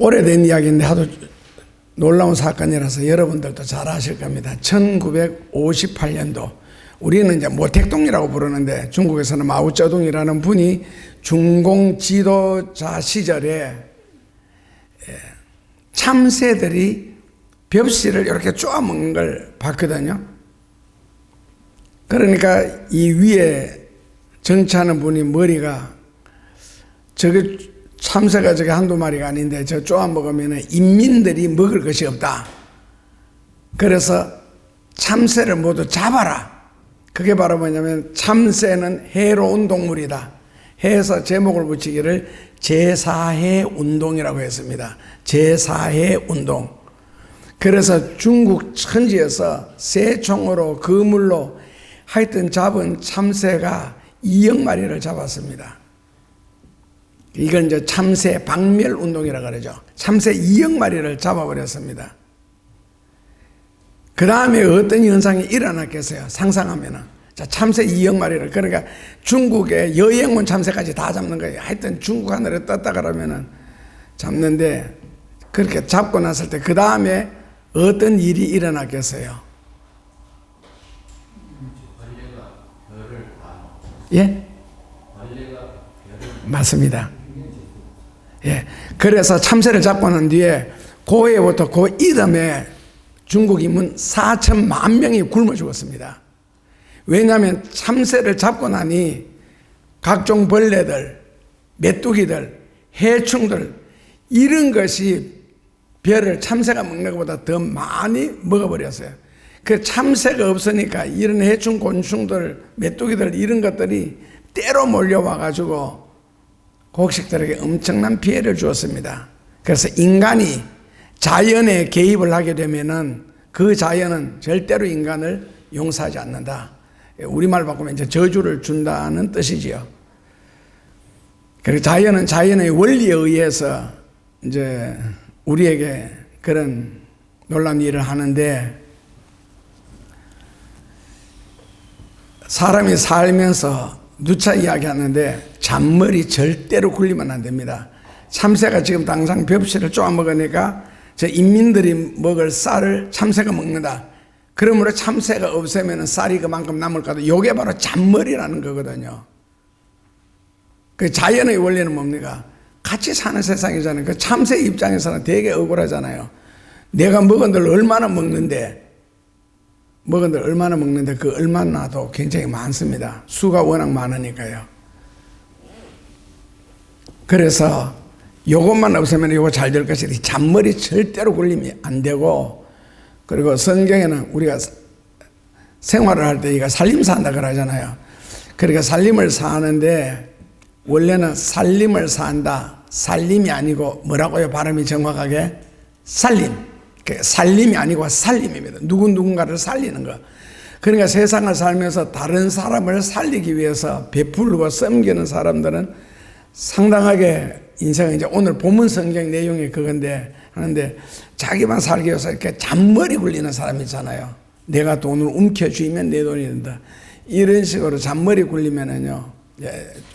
오래된 이야기인데 하도 놀라운 사건이라서 여러분들도 잘 아실 겁니다. 1958년도 우리는 이제 모택동이라고 부르는데 중국에서는 마오쩌둥이라는 분이 중공 지도자 시절에 참새들이 벽실을 이렇게 쪼아먹는 걸 봤거든요. 그러니까 이 위에 정치하는 분이 머리가 저게 참새가 저게 한두 마리가 아닌데 저 쪼아먹으면 인민들이 먹을 것이 없다. 그래서 참새를 모두 잡아라. 그게 바로 뭐냐면 참새는 해로운 동물이다 해서 제목을 붙이기를 제4해 운동이라고 했습니다. 제4해 운동. 그래서 중국 천지에서 새총으로 그물로 하여튼 잡은 참새가 2억 마리를 잡았습니다. 이걸 이제 참새 박멸 운동이라고 그러죠. 참새 2억 마리를 잡아버렸습니다. 그 다음에 어떤 현상이 일어났겠어요? 상상하면은. 자, 참새 2억 마리를. 그러니까 중국의 여행문 참새까지 다 잡는 거예요. 하여튼 중국 하늘에 떴다 그러면은 잡는데 그렇게 잡고 났을 때 그 다음에 어떤 일이 일어났겠어요? 예? 맞습니다. 예. 그래서 참새를 잡고 난 뒤에 고해부터 그 이듬해 중국 인민 4천만 명이 굶어 죽었습니다. 왜냐하면 참새를 잡고 나니 각종 벌레들, 메뚜기들, 해충들 이런 것이 벼를 참새가 먹는 것보다 더 많이 먹어버렸어요. 그 참새가 없으니까 이런 해충, 곤충들, 메뚜기들 이런 것들이 때로 몰려와가지고 곡식들에게 엄청난 피해를 주었습니다. 그래서 인간이 자연에 개입을 하게 되면은 그 자연은 절대로 인간을 용서하지 않는다. 우리말 바꾸면 이제 저주를 준다는 뜻이지요. 그리고 자연은 자연의 원리에 의해서 이제 우리에게 그런 놀라운 일을 하는데 사람이 살면서 누차 이야기하는데 잔머리 절대로 굴리면 안 됩니다. 참새가 지금 당장 벽실을 쪼아먹으니까 저 인민들이 먹을 쌀을 참새가 먹는다. 그러므로 참새가 없으면 쌀이 그만큼 남을까도 이게 바로 잔머리라는 거거든요. 그 자연의 원리는 뭡니까? 같이 사는 세상이잖아요. 그 참새 입장에서는 되게 억울하잖아요. 내가 먹은 들 얼마나 먹는데 그 얼마나도 굉장히 많습니다. 수가 워낙 많으니까요. 그래서 요것만 없으면 요거 잘 될 것이지 잔머리 절대로 굴리면 안 되고, 그리고 성경에는 우리가 생활을 할 때 이거 살림산다 그러잖아요. 그러니까 살림을 사는데 원래는 살림을 산다. 살림이 아니고 뭐라고요? 발음이 정확하게 살림. 살림이 아니고 살림입니다. 누군가를 살리는 거. 그러니까 세상을 살면서 다른 사람을 살리기 위해서 베풀고 섬기는 사람들은 상당하게 인생은 이제 오늘 본문 성경 내용이 그건데 하는데 자기만 살기 위해서 이렇게 잔머리 굴리는 사람이 있잖아요. 내가 돈을 움켜쥐면 내 돈이 된다. 이런 식으로 잔머리 굴리면은요,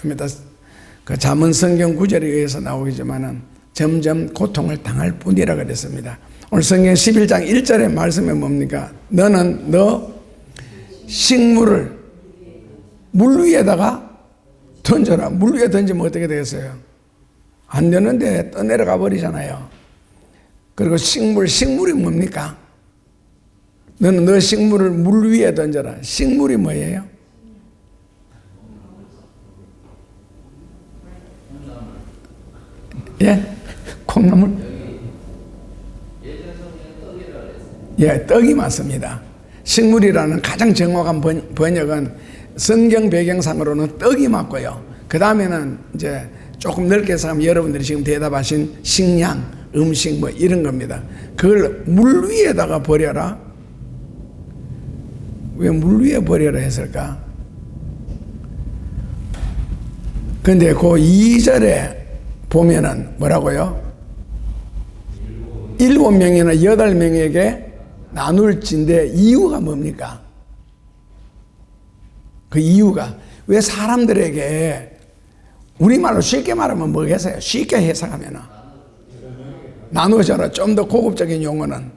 좀 이따 그 잠언 성경 구절에 의해서 나오겠지만은 점점 고통을 당할 뿐이라 그랬습니다. 오늘 성경 11장 1절의 말씀에 뭡니까? 너는 너 식물을 물 위에다가 던져라. 물 위에 던지면 어떻게 되겠어요? 안 되는데 떠내려가 버리잖아요. 그리고 식물이 뭡니까? 너는 너 식물을 물 위에 던져라. 식물이 뭐예요? 예? 콩나물? 예, 떡이 맞습니다. 식물이라는 가장 정확한 번역은 성경 배경상으로는 떡이 맞고요. 그 다음에는 이제 조금 넓게 해서 여러분들이 지금 대답하신 식량, 음식 뭐 이런 겁니다. 그걸 물 위에다가 버려라? 왜 물 위에 버려라 했을까? 근데 그 2절에 보면은 뭐라고요? 7명이나 8명에게 나눌진데 이유가 뭡니까? 그 이유가 왜 사람들에게 우리말로 쉽게 말하면 뭐겠어요? 쉽게 해석하면은 나누어져라. 좀 더 고급적인 용어는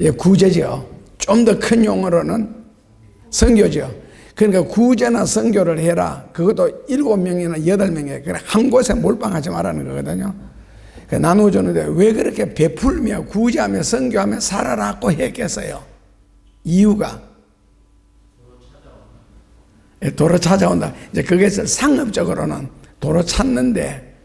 예, 구제죠. 좀 더 큰 용어로는 선교죠. 그러니까 구제나 선교를 해라. 그것도 7명이나 8명에 그래 한 곳에 몰빵하지 말라는 거거든요. 나누어주는데 왜 그렇게 베풀며 구제하며 선교하며 살아라고 했겠어요? 이유가 도로 찾아온다. 이제 그것을 상업적으로는 도로 찾는데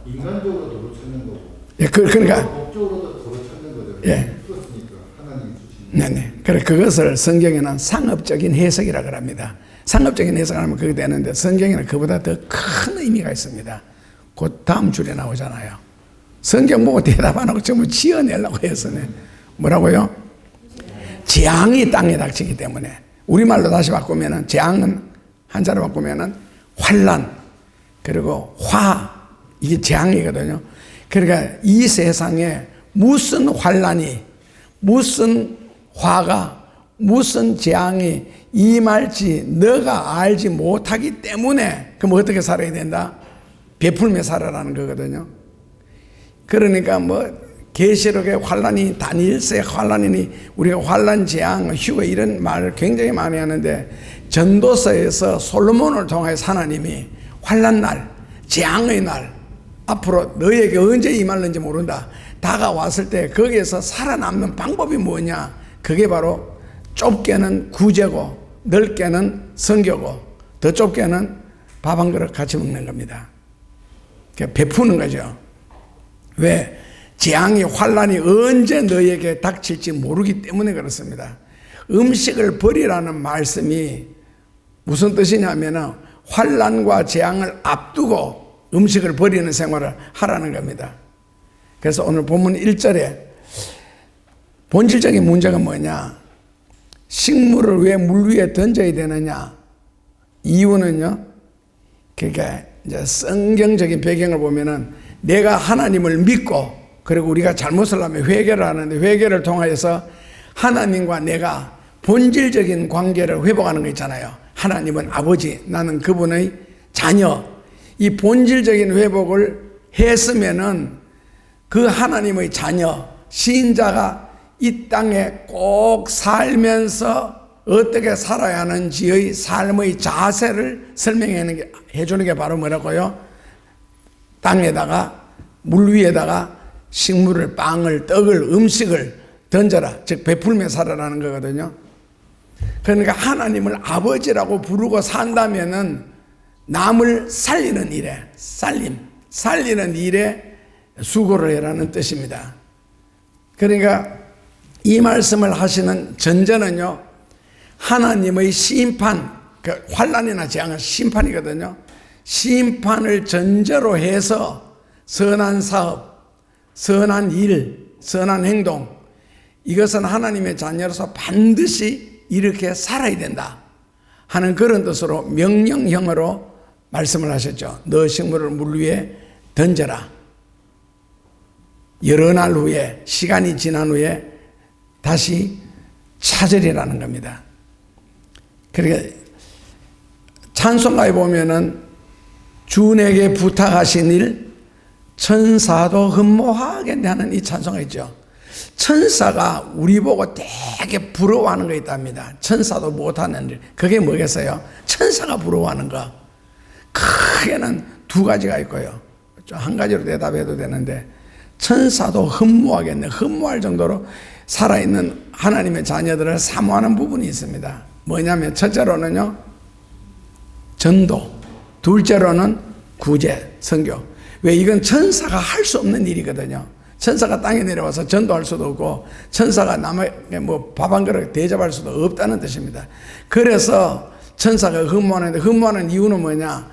인간적으로 도로 찾는 거고. 예, 그러니까 법적으로도 도로 찾는 거죠. 예. 그렇으니까 하나님이 주신. 네네. 그래 그것을 성경에는 상업적인 해석이라고 합니다. 상업적인 해석을 하면 그게 되는데 성경에는 그보다 더 큰 의미가 있습니다. 곧 다음 줄에 나오잖아요. 성경 보고 대답 안 하고 전부 지어내려고 해서네. 뭐라고요? 재앙이 땅에 닥치기 때문에 우리말로 다시 바꾸면은 재앙은 한자로 바꾸면은 환란 그리고 화 이게 재앙이거든요. 그러니까 이 세상에 무슨 환란이 무슨 화가 무슨 재앙이 임할지 너가 알지 못하기 때문에 그럼 어떻게 살아야 된다? 베풀며 살아라는 거거든요. 그러니까 뭐 계시록의 환란이 다니엘서의 환란이니 우리가 환란 재앙 휴거 이런 말을 굉장히 많이 하는데 전도서에서 솔로몬을 통해서 하나님이 환란 날 재앙의 날 앞으로 너에게 언제 임할는지 모른다 다가왔을 때 거기에서 살아남는 방법이 뭐냐 그게 바로 좁게는 구제고 넓게는 선교고 더 좁게는 밥 한 그릇 같이 먹는 겁니다. 베푸는 거죠. 왜? 재앙이 환란이 언제 너에게 닥칠지 모르기 때문에 그렇습니다. 음식을 버리라는 말씀이 무슨 뜻이냐면 환란과 재앙을 앞두고 음식을 버리는 생활을 하라는 겁니다. 그래서 오늘 본문 1절에 본질적인 문제가 뭐냐? 식물을 왜 물 위에 던져야 되느냐? 이유는요. 그러니까 이제 성경적인 배경을 보면은 내가 하나님을 믿고 그리고 우리가 잘못을 하면 회개를 하는데 회개를 통하여서 하나님과 내가 본질적인 관계를 회복하는 거 있잖아요. 하나님은 아버지, 나는 그분의 자녀. 이 본질적인 회복을 했으면은 그 하나님의 자녀, 신자가 이 땅에 꼭 살면서 어떻게 살아야 하는지의 삶의 자세를 해주는 게 바로 뭐라고요? 땅에다가 물 위에다가 식물을 빵을 떡을 음식을 던져라 즉 베풀며 살아라는 거거든요. 그러니까 하나님을 아버지라고 부르고 산다면은 남을 살리는 일에 살리는 일에 수고를 해라는 뜻입니다. 그러니까 이 말씀을 하시는 전제는요 하나님의 심판 환란이나 재앙은 심판이거든요. 심판을 전제로 해서 선한 사업, 선한 일, 선한 행동 이것은 하나님의 자녀로서 반드시 이렇게 살아야 된다 하는 그런 뜻으로 명령형으로 말씀을 하셨죠. 너 식물을 물 위에 던져라. 여러 날 후에 시간이 지난 후에 다시 찾으리라는 겁니다. 그러니까 찬송가에 보면은 주에게 부탁하신 일 천사도 흠모하겠네 하는 이 찬송가 있죠. 천사가 우리 보고 되게 부러워하는 거 있답니다. 천사도 못하는 일. 그게 뭐겠어요? 천사가 부러워하는 거. 크게는 두 가지가 있고요. 한 가지로 대답해도 되는데 천사도 흠모하겠네. 흠모할 정도로 살아있는 하나님의 자녀들을 사모하는 부분이 있습니다. 뭐냐면 첫째로는요. 전도. 둘째로는 구제, 선교. 왜 이건 천사가 할 수 없는 일이거든요. 천사가 땅에 내려와서 전도할 수도 없고 천사가 남에게 뭐 밥 한 그릇 대접할 수도 없다는 뜻입니다. 그래서 천사가 흠모하는데 흠모하는 이유는 뭐냐?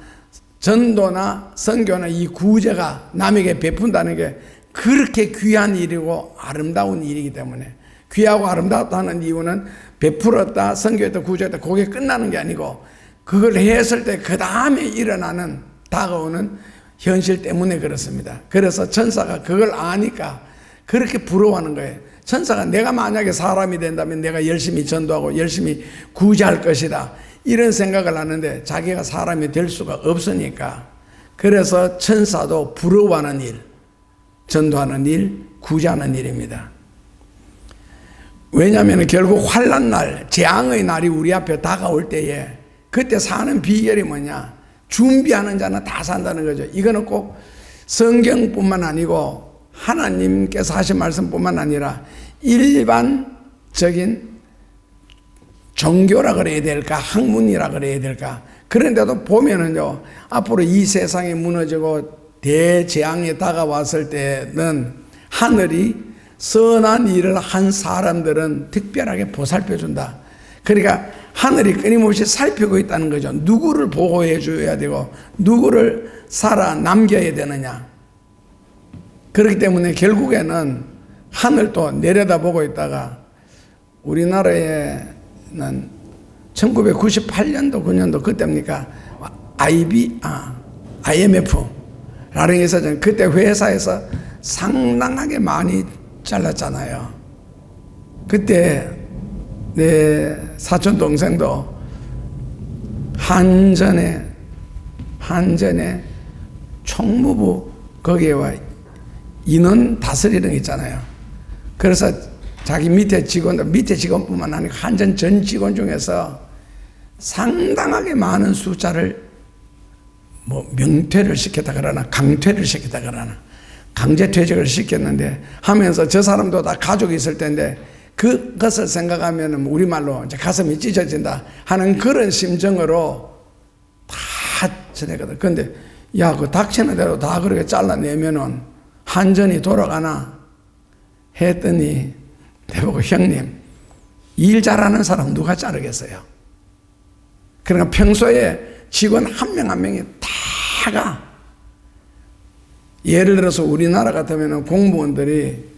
전도나 선교나 이 구제가 남에게 베푼다는 게 그렇게 귀한 일이고 아름다운 일이기 때문에 귀하고 아름답다는 이유는 베풀었다, 선교했다, 구제했다 그게 끝나는 게 아니고 그걸 했을 때 그 다음에 일어나는 다가오는 현실 때문에 그렇습니다. 그래서 천사가 그걸 아니까 그렇게 부러워하는 거예요. 천사가 내가 만약에 사람이 된다면 내가 열심히 전도하고 열심히 구제할 것이다 이런 생각을 하는데 자기가 사람이 될 수가 없으니까 그래서 천사도 부러워하는 일, 전도하는 일, 구제하는 일입니다. 왜냐하면 결국 환난 날, 재앙의 날이 우리 앞에 다가올 때에 그때 사는 비결이 뭐냐? 준비하는 자는 다 산다는 거죠. 이거는 꼭 성경뿐만 아니고 하나님께서 하신 말씀뿐만 아니라 일반적인 종교라 그래야 될까, 학문이라 그래야 될까. 그런데도 보면은요, 앞으로 이 세상이 무너지고 대재앙이 다가왔을 때는 하늘이 선한 일을 한 사람들은 특별하게 보살펴준다. 그러니까 하늘이 끊임없이 살피고 있다는 거죠. 누구를 보호해 줘야 되고 누구를 살아남겨야 되느냐. 그렇기 때문에 결국에는 하늘도 내려다보고 있다가 우리나라에는 1998년도 9년도 그때입니까? IMF라는 게 있었잖아요. 그때 회사에서 상당하게 많이 잘랐잖아요. 그때 내 사촌 동생도 한전에 총무부 거기에 와 인원 다스리는 게 있잖아요. 그래서 자기 밑에 직원뿐만 아니라 한전 전 직원 중에서 상당하게 많은 숫자를 뭐 명퇴를 시켰다 그러나 강퇴를 시켰다 그러나 강제퇴직을 시켰는데 하면서 저 사람도 다 가족이 있을 텐데 그것을 생각하면 우리말로 이제 가슴이 찢어진다 하는 그런 심정으로 다 전했거든. 근데 야, 그 닥치는 대로 다 그렇게 잘라내면은 한전이 돌아가나 했더니 내보고 형님, 일 잘하는 사람 누가 자르겠어요? 그러니까 평소에 직원 한 명 한 명이 다가 예를 들어서 우리나라 같으면 공무원들이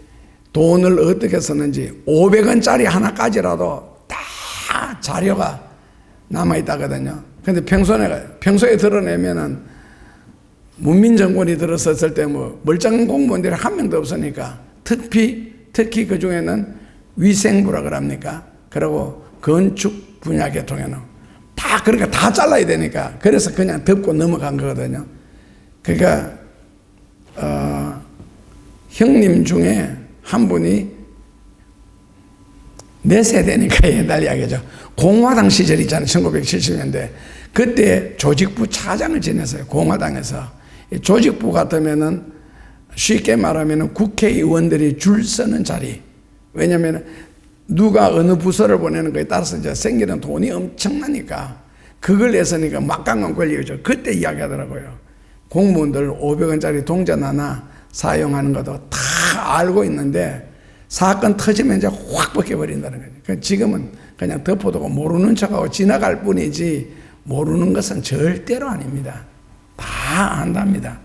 돈을 어떻게 썼는지 500원짜리 하나까지라도 다 자료가 남아있다거든요. 근데 평소에 드러내면은 문민정권이 들어섰을 때 뭐 멀쩡한 공무원들이 한 명도 없으니까 특히 그 중에는 위생부라 그럽니까? 그리고 건축 분야 계통에는 다 그러니까 다 잘라야 되니까 그래서 그냥 덮고 넘어간 거거든요. 그러니까 형님 중에 한 분이 내 세대니까 옛날 이야기죠. 공화당 시절 있잖아요. 1970년대. 그때 조직부 차장을 지냈어요. 공화당에서. 조직부 같으면은 쉽게 말하면 국회의원들이 줄 서는 자리. 왜냐하면 누가 어느 부서를 보내는 거에 따라서 이제 생기는 돈이 엄청나니까 그걸 내서니까 막강한 권리죠. 그때 이야기하더라고요. 공무원들 500원짜리 동전 하나 사용하는 것도 다 알고 있는데 사건 터지면 이제 확 벗겨버린다는 거죠. 지금은 그냥 덮어두고 모르는 척하고 지나갈 뿐이지 모르는 것은 절대로 아닙니다. 다 안답니다.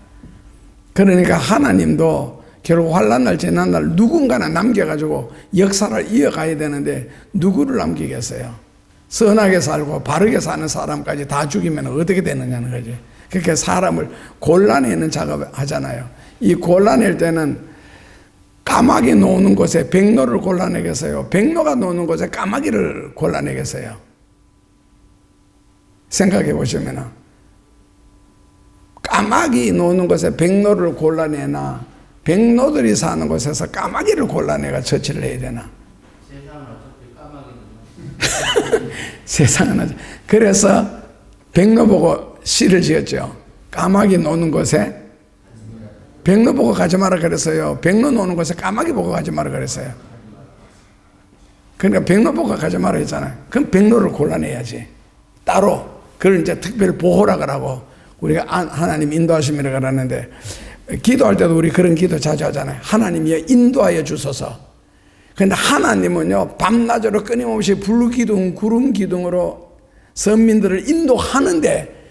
그러니까 하나님도 결국 환난날 재난날 누군가는 남겨가지고 역사를 이어가야 되는데 누구를 남기겠어요? 선하게 살고 바르게 사는 사람까지 다 죽이면 어떻게 되느냐는 거지. 그렇게 사람을 골라내는 작업을 하잖아요. 이 골라낼 때는 까마귀 노는 곳에 백로를 골라내겠어요? 백로가 노는 곳에 까마귀를 골라내겠어요? 생각해 보시면 까마귀 노는 곳에 백로를 골라내나 백로들이 사는 곳에서 까마귀를 골라내가 처치를 해야 되나? 세상은 어차피 까마귀는 세상은 그래서 백로 보고 시를 지었죠. 까마귀 노는 곳에 백로 보고 가지 마라 그랬어요. 백로 노는 곳에 까마귀 보고 가지 마라 그랬어요. 그러니까 백로 보고 가지 마라 했잖아요. 그럼 백로를 골라내야지. 따로 그걸 이제 특별 보호라 그러고 우리가 하나님 인도하심이라 그러는데 기도할 때도 우리 그런 기도 자주 하잖아요. 하나님이여 인도하여 주소서. 그런데 하나님은요 밤낮으로 끊임없이 불기둥 구름기둥으로 선민들을 인도하는데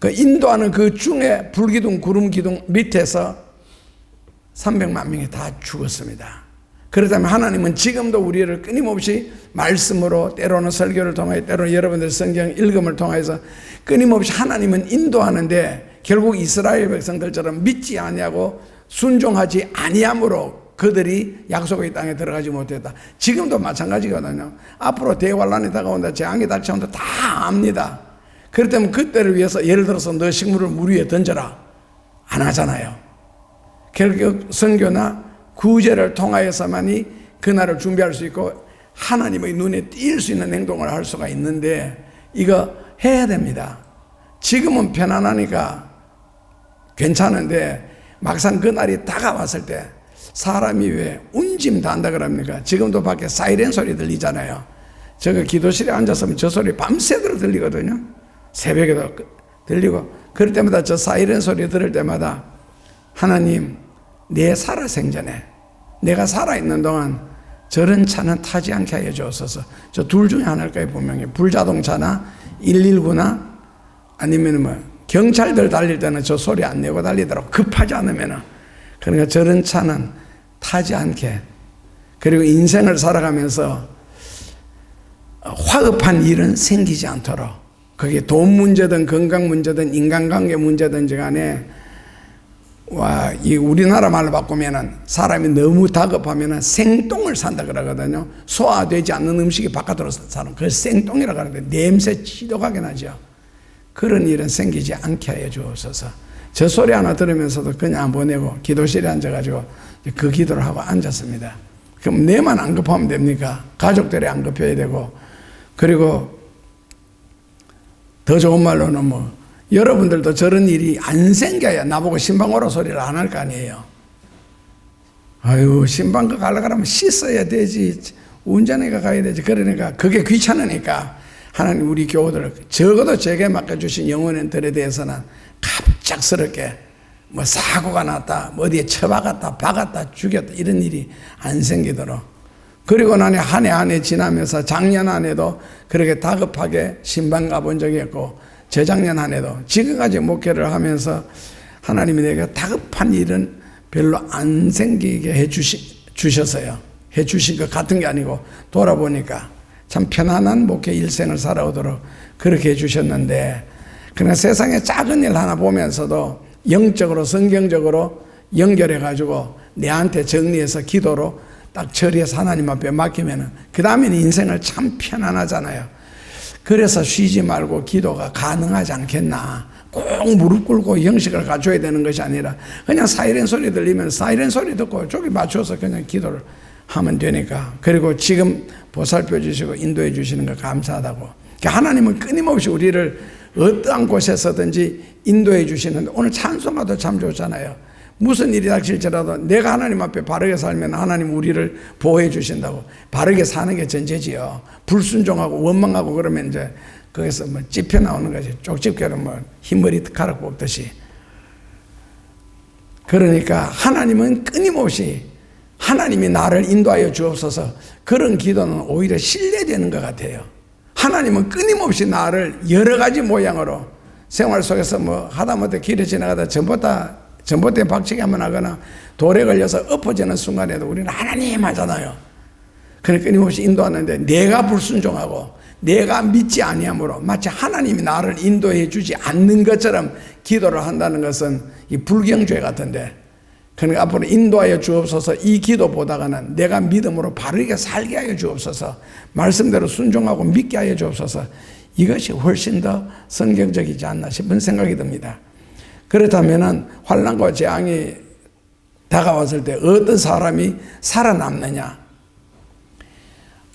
그 인도하는 그 중에 불기둥 구름기둥 밑에서 300만 명이 다 죽었습니다. 그렇다면 하나님은 지금도 우리를 끊임없이 말씀으로 때로는 설교를 통해 때로는 여러분들 성경 읽음을 통해서 끊임없이 하나님은 인도하는데 결국 이스라엘 백성들처럼 믿지 아니하고 순종하지 아니함으로 그들이 약속의 땅에 들어가지 못했다. 지금도 마찬가지거든요. 앞으로 대환란이 다가온다, 재앙이 닥쳐온다 다 압니다. 그렇다면 그때를 위해서 예를 들어서 너 식물을 물 위에 던져라. 안 하잖아요. 결국 선교나 구제를 통하여서만이 그날을 준비할 수 있고 하나님의 눈에 띌 수 있는 행동을 할 수가 있는데 이거 해야 됩니다. 지금은 편안하니까 괜찮은데 막상 그날이 다가왔을 때 사람이 왜 운짐 단다 그럽니까? 지금도 밖에 사이렌 소리 들리잖아요. 제가 기도실에 앉았으면 저 소리 밤새도록 들리거든요. 새벽에도 들리고 그럴 때마다 저 사이렌 소리 들을 때마다 하나님 내 살아생전에 내가 살아있는 동안 저런 차는 타지 않게 하여 주옵소서. 저 둘 중에 하나일 거예요. 분명히 불자동차나 119나 아니면 뭐 경찰들 달릴 때는 저 소리 안 내고 달리더라고. 급하지 않으면은. 그러니까 저런 차는 타지 않게. 그리고 인생을 살아가면서 화급한 일은 생기지 않도록. 그게 돈 문제든 건강 문제든 인간관계 문제든지 간에 이 우리나라 말로 바꾸면은 사람이 너무 다급하면은 생똥을 산다 그러거든요. 소화되지 않는 음식이 바깥으로 사는 그걸 생똥이라고 하는데 냄새 지독하게 나죠. 그런 일은 생기지 않게 하여 주옵소서. 저 소리 하나 들으면서도 그냥 안 보내고 기도실에 앉아가지고 그 기도를 하고 앉았습니다. 그럼 내만 안 급하면 됩니까? 가족들이 안 급해야 되고. 그리고 더 좋은 말로는 뭐 여러분들도 저런 일이 안 생겨야 나보고 신방 오라 소리를 안 할 거 아니에요. 아유 신방가 가려고 하면 씻어야 되지, 운전해가 가야 되지. 그러니까 그게 귀찮으니까 하나님 우리 교우들 적어도 제게 맡겨주신 영혼들에 대해서는 갑작스럽게 뭐 사고가 났다, 뭐 어디에 처박았다, 박았다, 죽였다 이런 일이 안 생기도록. 그리고 나니 한 해 지나면서 작년 한 해도 그렇게 다급하게 신방 가본 적이 있고 재작년 한 해도 지금까지 목회를 하면서 하나님이 내게 다급한 일은 별로 안 생기게 주셨어요. 해 주신 것 같은 게 아니고 돌아보니까 참 편안한 목회 일생을 살아오도록 그렇게 해주셨는데, 그러나 세상에 작은 일 하나 보면서도 영적으로 성경적으로 연결해가지고 내한테 정리해서 기도로 딱 처리해서 하나님 앞에 맡기면은 그 다음에는 인생을 참 편안하잖아요. 그래서 쉬지 말고 기도가 가능하지 않겠나. 꼭 무릎 꿇고 형식을 갖춰야 되는 것이 아니라 그냥 사이렌 소리 들리면 사이렌 소리 듣고 저기 맞춰서 그냥 기도를 하면 되니까. 그리고 지금 보살펴 주시고 인도해 주시는 거 감사하다고. 하나님은 끊임없이 우리를 어떠한 곳에서든지 인도해 주시는데 오늘 찬송가도 참 좋잖아요. 무슨 일이 닥칠지라도 내가 하나님 앞에 바르게 살면 하나님 우리를 보호해 주신다고. 바르게 사는 게 전제지요. 불순종하고 원망하고 그러면 이제 거기서 뭐 찝혀 나오는 거지. 쪽집게로 뭐 흰머리 가락 뽑듯이. 그러니까 하나님은 끊임없이 하나님이 나를 인도하여 주옵소서. 그런 기도는 오히려 신뢰되는 것 같아요. 하나님은 끊임없이 나를 여러 가지 모양으로 생활 속에서 뭐 하다못해 길에 지나가다 전봇대 박치기 한번 하거나 돌에 걸려서 엎어지는 순간에도 우리는 하나님 하잖아요. 그러니까 끊임없이 인도하는데 내가 불순종하고 내가 믿지 아니함으로 마치 하나님이 나를 인도해 주지 않는 것처럼 기도를 한다는 것은 이 불경죄 같은데, 그러니까 앞으로 인도하여 주옵소서. 이 기도 보다가는 내가 믿음으로 바르게 살게 하여 주옵소서. 말씀대로 순종하고 믿게 하여 주옵소서. 이것이 훨씬 더 성경적이지 않나 싶은 생각이 듭니다. 그렇다면 환난과 재앙이 다가왔을 때 어떤 사람이 살아남느냐?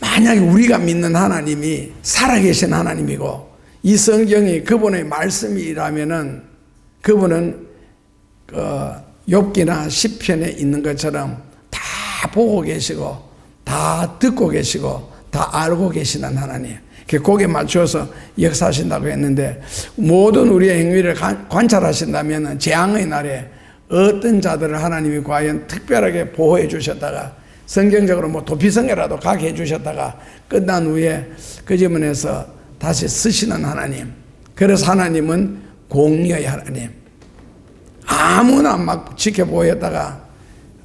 만약에 우리가 믿는 하나님이 살아계신 하나님이고 이 성경이 그분의 말씀이라면은 그분은 욥기나 시편에 있는 것처럼 다 보고 계시고 다 듣고 계시고 다 알고 계시는 하나님. 거기에 맞춰서 역사하신다고 했는데, 모든 우리의 행위를 관찰하신다면 재앙의 날에 어떤 자들을 하나님이 과연 특별하게 보호해 주셨다가 성경적으로 뭐 도피성에라도 가게 해 주셨다가 끝난 후에 그 지문에서 다시 쓰시는 하나님. 그래서 하나님은 공의의 하나님. 아무나 막 지켜보였다가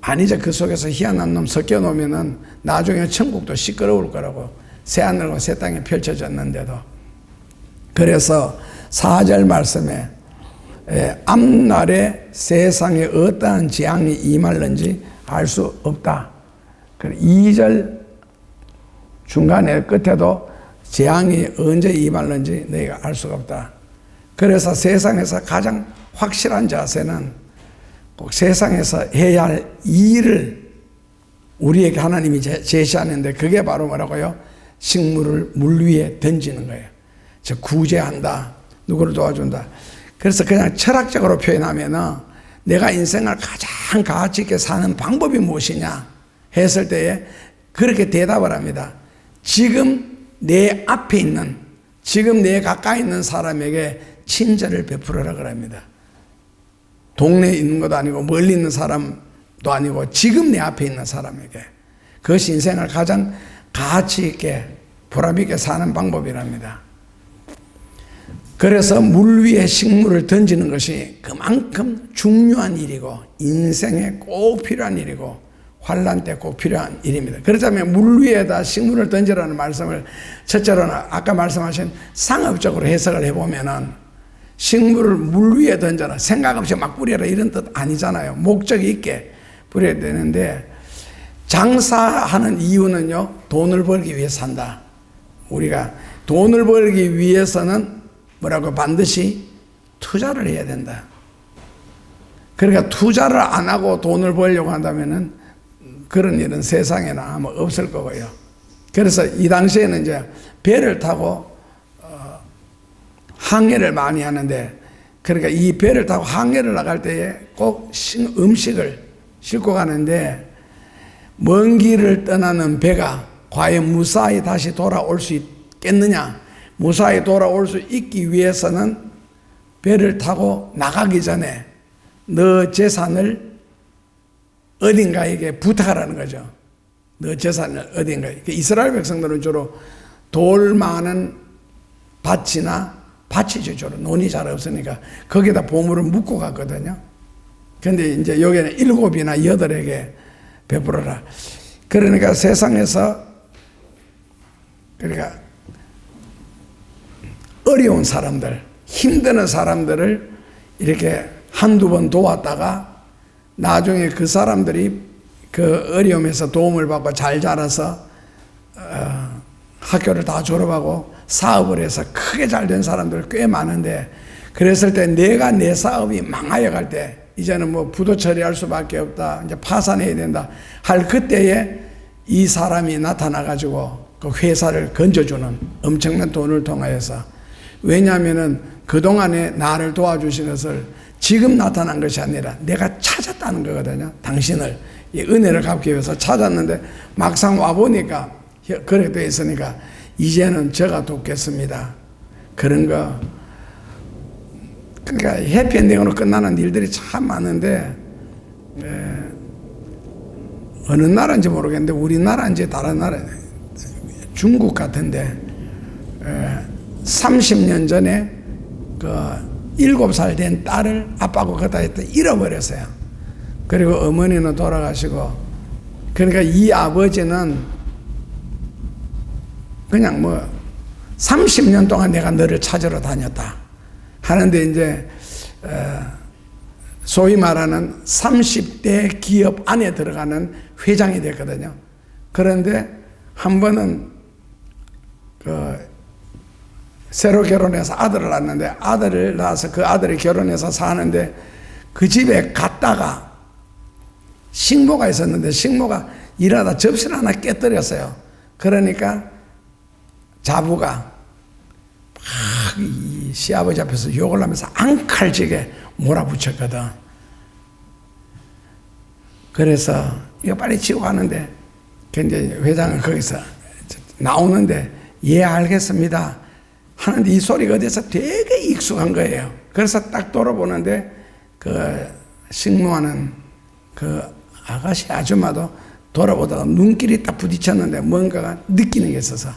아니죠. 그 속에서 희한한 놈 섞여 놓으면은 나중에 천국도 시끄러울 거라고. 새하늘과 새 땅이 펼쳐졌는데도. 그래서 4절 말씀에 앞날에 세상에 어떠한 재앙이 임할는지 알 수 없다. 2절 중간에 끝에도 재앙이 언제 임할는지 너희가 알 수가 없다. 그래서 세상에서 가장 확실한 자세는 꼭 세상에서 해야 할 일을 우리에게 하나님이 제시하는데 그게 바로 뭐라고요? 식물을 물 위에 던지는 거예요. 즉 구제한다. 누구를 도와준다. 그래서 그냥 철학적으로 표현하면은 내가 인생을 가장 가치 있게 사는 방법이 무엇이냐 했을 때에 그렇게 대답을 합니다. 지금 내 앞에 있는, 지금 내 가까이 있는 사람에게 친절을 베풀어라 그럽니다. 동네에 있는 것도 아니고 멀리 있는 사람도 아니고 지금 내 앞에 있는 사람에게. 그것이 인생을 가장 가치 있게 보람 있게 사는 방법이랍니다. 그래서 물 위에 식물을 던지는 것이 그만큼 중요한 일이고 인생에 꼭 필요한 일이고 환난 때 꼭 필요한 일입니다. 그렇다면 물 위에다 식물을 던지라는 말씀을 첫째로는 아까 말씀하신 상업적으로 해석을 해보면은 식물을 물 위에 던져라, 생각 없이 막 뿌려라 이런 뜻 아니잖아요. 목적이 있게 뿌려야 되는데 장사하는 이유는요, 돈을 벌기 위해서 한다. 우리가 돈을 벌기 위해서는 뭐라고 반드시 투자를 해야 된다. 그러니까 투자를 안 하고 돈을 벌려고 한다면은 그런 일은 세상에는 아마 없을 거고요. 그래서 이 당시에는 이제 배를 타고 항해를 많이 하는데, 그러니까 이 배를 타고 항해를 나갈 때에 꼭 음식을 싣고 가는데 먼 길을 떠나는 배가 과연 무사히 다시 돌아올 수 있겠느냐? 무사히 돌아올 수 있기 위해서는 배를 타고 나가기 전에 너 재산을 어딘가에게 부탁하라는 거죠. 너 재산을 어딘가에. 이스라엘 백성들은 주로 돌 많은 밭이죠. 주로 논이 잘 없으니까 거기다 보물을 묻고 갔거든요. 근데 이제 여기는 7이나 8에게 베풀어라. 그러니까 세상에서 그러니까 어려운 사람들, 힘드는 사람들을 이렇게 한두 번 도왔다가 나중에 그 사람들이 그 어려움에서 도움을 받고 잘 자라서 학교를 다 졸업하고 사업을 해서 크게 잘 된 사람들 꽤 많은데, 그랬을 때 내가 내 사업이 망하여 갈 때 이제는 뭐 부도 처리할 수밖에 없다, 이제 파산해야 된다 할 그때에 이 사람이 나타나가지고 그 회사를 건져주는 엄청난 돈을 통하여서, 왜냐하면은 그동안에 나를 도와주신 것을 지금 나타난 것이 아니라 내가 찾았다는 거거든요. 당신을 이 은혜를 갚기 위해서 찾았는데 막상 와보니까 그렇게 되어 있으니까 이제는 제가 돕겠습니다. 그런 거. 그러니까 해피엔딩으로 끝나는 일들이 참 많은데 어느 나라인지 모르겠는데 우리나라인지 다른 나라, 중국 같은데 30년 전에 그 7살 된 딸을 아빠하고 걷다 했다 잃어버렸어요. 그리고 어머니는 돌아가시고, 그러니까 이 아버지는 그냥 뭐 30년 동안 내가 너를 찾으러 다녔다 하는데 이제 소위 말하는 30대 기업 안에 들어가는 회장이 됐거든요. 그런데 한 번은 새로 결혼해서 아들을 낳았는데, 아들을 낳아서 그 아들이 결혼해서 사는데 그 집에 갔다가 식모가 있었는데 식모가 일하다 접시를 하나 깨뜨렸어요. 그러니까 자부가 막 이 시아버지 앞에서 욕을 하면서 앙칼지게 몰아붙였거든. 그래서 이거 빨리 치고 가는데 근데 회장은 거기서 나오는데 예 알겠습니다 하는데 이 소리가 어디서 되게 익숙한 거예요. 그래서 딱 돌아보는데 그 식모하는 그 아가씨 아줌마도 돌아보다가 눈길이 딱 부딪혔는데 뭔가가 느끼는 게 있어서,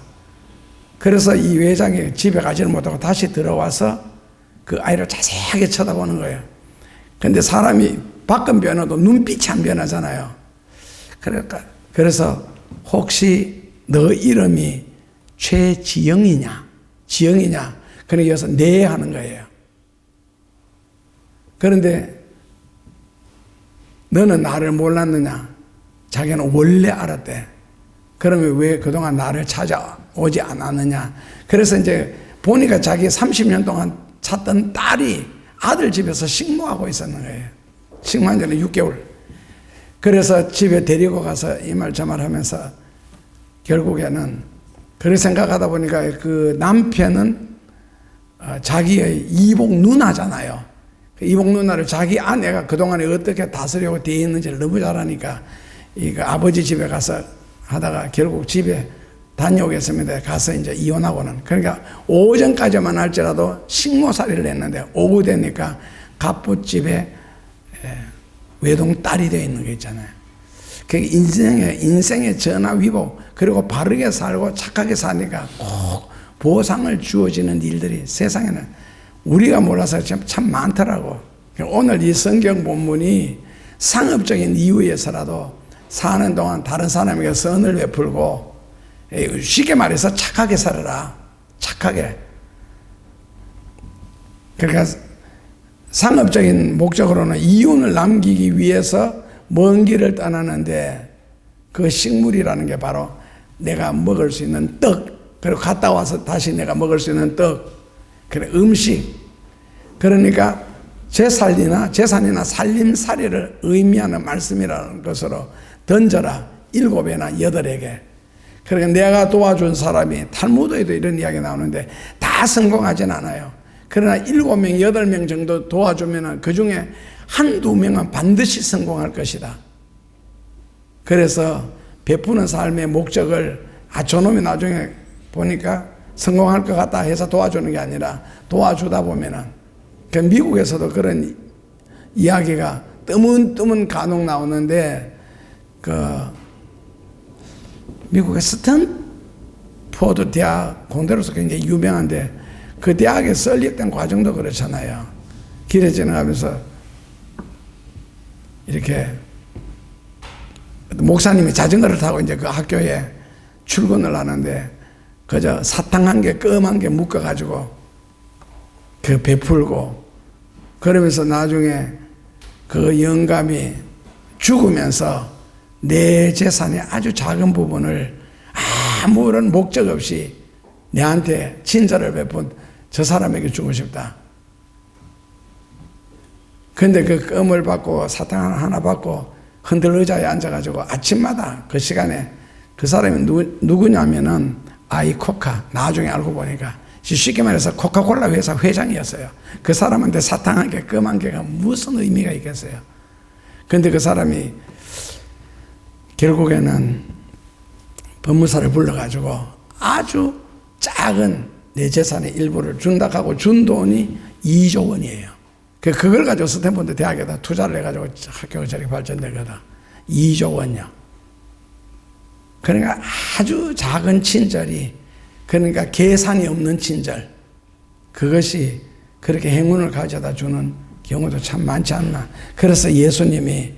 그래서 이 회장이 집에 가지를 못하고 다시 들어와서 그 아이를 자세하게 쳐다보는 거예요. 근데 사람이 밖은 변해도 눈빛이 안 변하잖아요. 그래서 혹시 너 이름이 최지영이냐? 지영이냐? 그러니까 여기서 네 하는 거예요. 그런데 너는 나를 몰랐느냐? 자기는 원래 알았대. 그러면 왜 그동안 나를 찾아오지 않았느냐? 그래서 이제 보니까 자기 30년 동안 찾던 딸이 아들 집에서 식모하고 있었는 거예요. 식만 전에 6개월. 그래서 집에 데리고 가서 이 말 저 말 하면서 결국에는 그렇게 생각하다 보니까 그 남편은 자기의 이복 누나잖아요. 그 이복 누나를 자기 아내가 그동안에 어떻게 다스리고 대했는지를 너무 잘 아니까 이 아버지 집에 가서 하다가 결국 집에 다녀오겠습니다. 가서 이제 이혼하고는. 그러니까 오전까지만 할지라도 식모살이를 했는데 오후 되니까 갑부집에 외동딸이 되어 있는 게 있잖아요. 그 인생의 전화위복, 그리고 바르게 살고 착하게 사니까 꼭 보상을 주어지는 일들이 세상에는 우리가 몰라서 참 많더라고. 오늘 이 성경 본문이 상업적인 이유에서라도 사는 동안 다른 사람에게 선을 베풀고, 쉽게 말해서 착하게 살아라. 착하게. 그러니까 상업적인 목적으로는 이윤을 남기기 위해서 먼 길을 떠나는데 그 식물이라는 게 바로 내가 먹을 수 있는 떡, 그리고 갔다 와서 다시 내가 먹을 수 있는 떡, 그래 음식. 그러니까 재산이나 살림살이를 의미하는 말씀이라는 것으로 던져라 7에나 8에게. 그러니까 내가 도와준 사람이 탈무드에도 이런 이야기 나오는데 다 성공하진 않아요. 그러나 7명, 8명 정도 도와주면 그 중에 한두 명은 반드시 성공할 것이다. 그래서 베푸는 삶의 목적을 저놈이 나중에 보니까 성공할 것 같다 해서 도와주는 게 아니라 도와주다 보면은 그 미국에서도 그런 이야기가 뜨문뜨문 간혹 나오는데 미국의 스탠포드 대학 공대로서 굉장히 유명한데 그 대학에 설립된 과정도 그렇잖아요. 길에 지나가면서 이렇게 목사님이 자전거를 타고 이제 그 학교에 출근을 하는데 그저 사탕 한 개, 껌 한 개 묶어가지고 그 베풀고 그러면서 나중에 그 영감이 죽으면서 내 재산의 아주 작은 부분을 아무런 목적 없이 내한테 친절을 베푼 저 사람에게 주고 싶다. 근데 그 껌을 받고 사탕 하나 받고 흔들 의자에 앉아가지고 아침마다 그 시간에 그 사람이 누구냐면은 아이코카, 나중에 알고 보니까 쉽게 말해서 코카콜라 회사 회장이었어요. 그 사람한테 사탕 한 개, 껌 한 개가 무슨 의미가 있겠어요. 근데 그 사람이 결국에는 법무사를 불러가지고 아주 작은 내 재산의 일부를 준다 하고 준 돈이 2조 원이에요. 그걸 가지고 스탠포드 대학에다 투자를 해가지고 학교가 저렇게 발전되거든. 2조 원이요. 그러니까 아주 작은 친절이, 그러니까 계산이 없는 친절, 그것이 그렇게 행운을 가져다 주는 경우도 참 많지 않나. 그래서 예수님이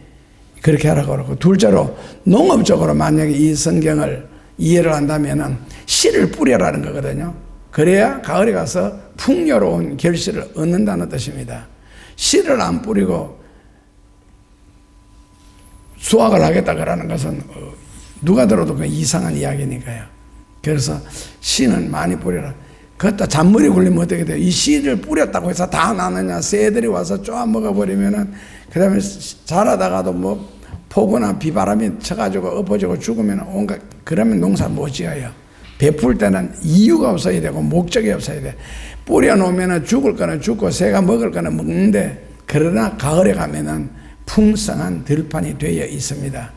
그렇게 하라고 그러고, 둘째로 농업적으로 만약에 이 성경을 이해를 한다면은 씨를 뿌려라는 거거든요. 그래야 가을에 가서 풍요로운 결실을 얻는다는 뜻입니다. 씨를 안 뿌리고 수확을 하겠다 그러는 것은 누가 들어도 그 이상한 이야기니까요. 그래서 씨는 많이 뿌려라. 그것도 잔머리 굴리면 어떻게 돼요? 이 씨를 뿌렸다고 해서 다 나느냐? 새들이 와서 쪼아 먹어버리면은, 그 다음에 자라다가도 뭐 폭우나 비바람이 쳐가지고 엎어지고 죽으면 온갖, 그러면 농사 못 지어요. 베풀 때는 이유가 없어야 되고 목적이 없어야 돼. 뿌려놓으면 죽을 거는 죽고 새가 먹을 거는 먹는데, 그러나 가을에 가면은 풍성한 들판이 되어 있습니다.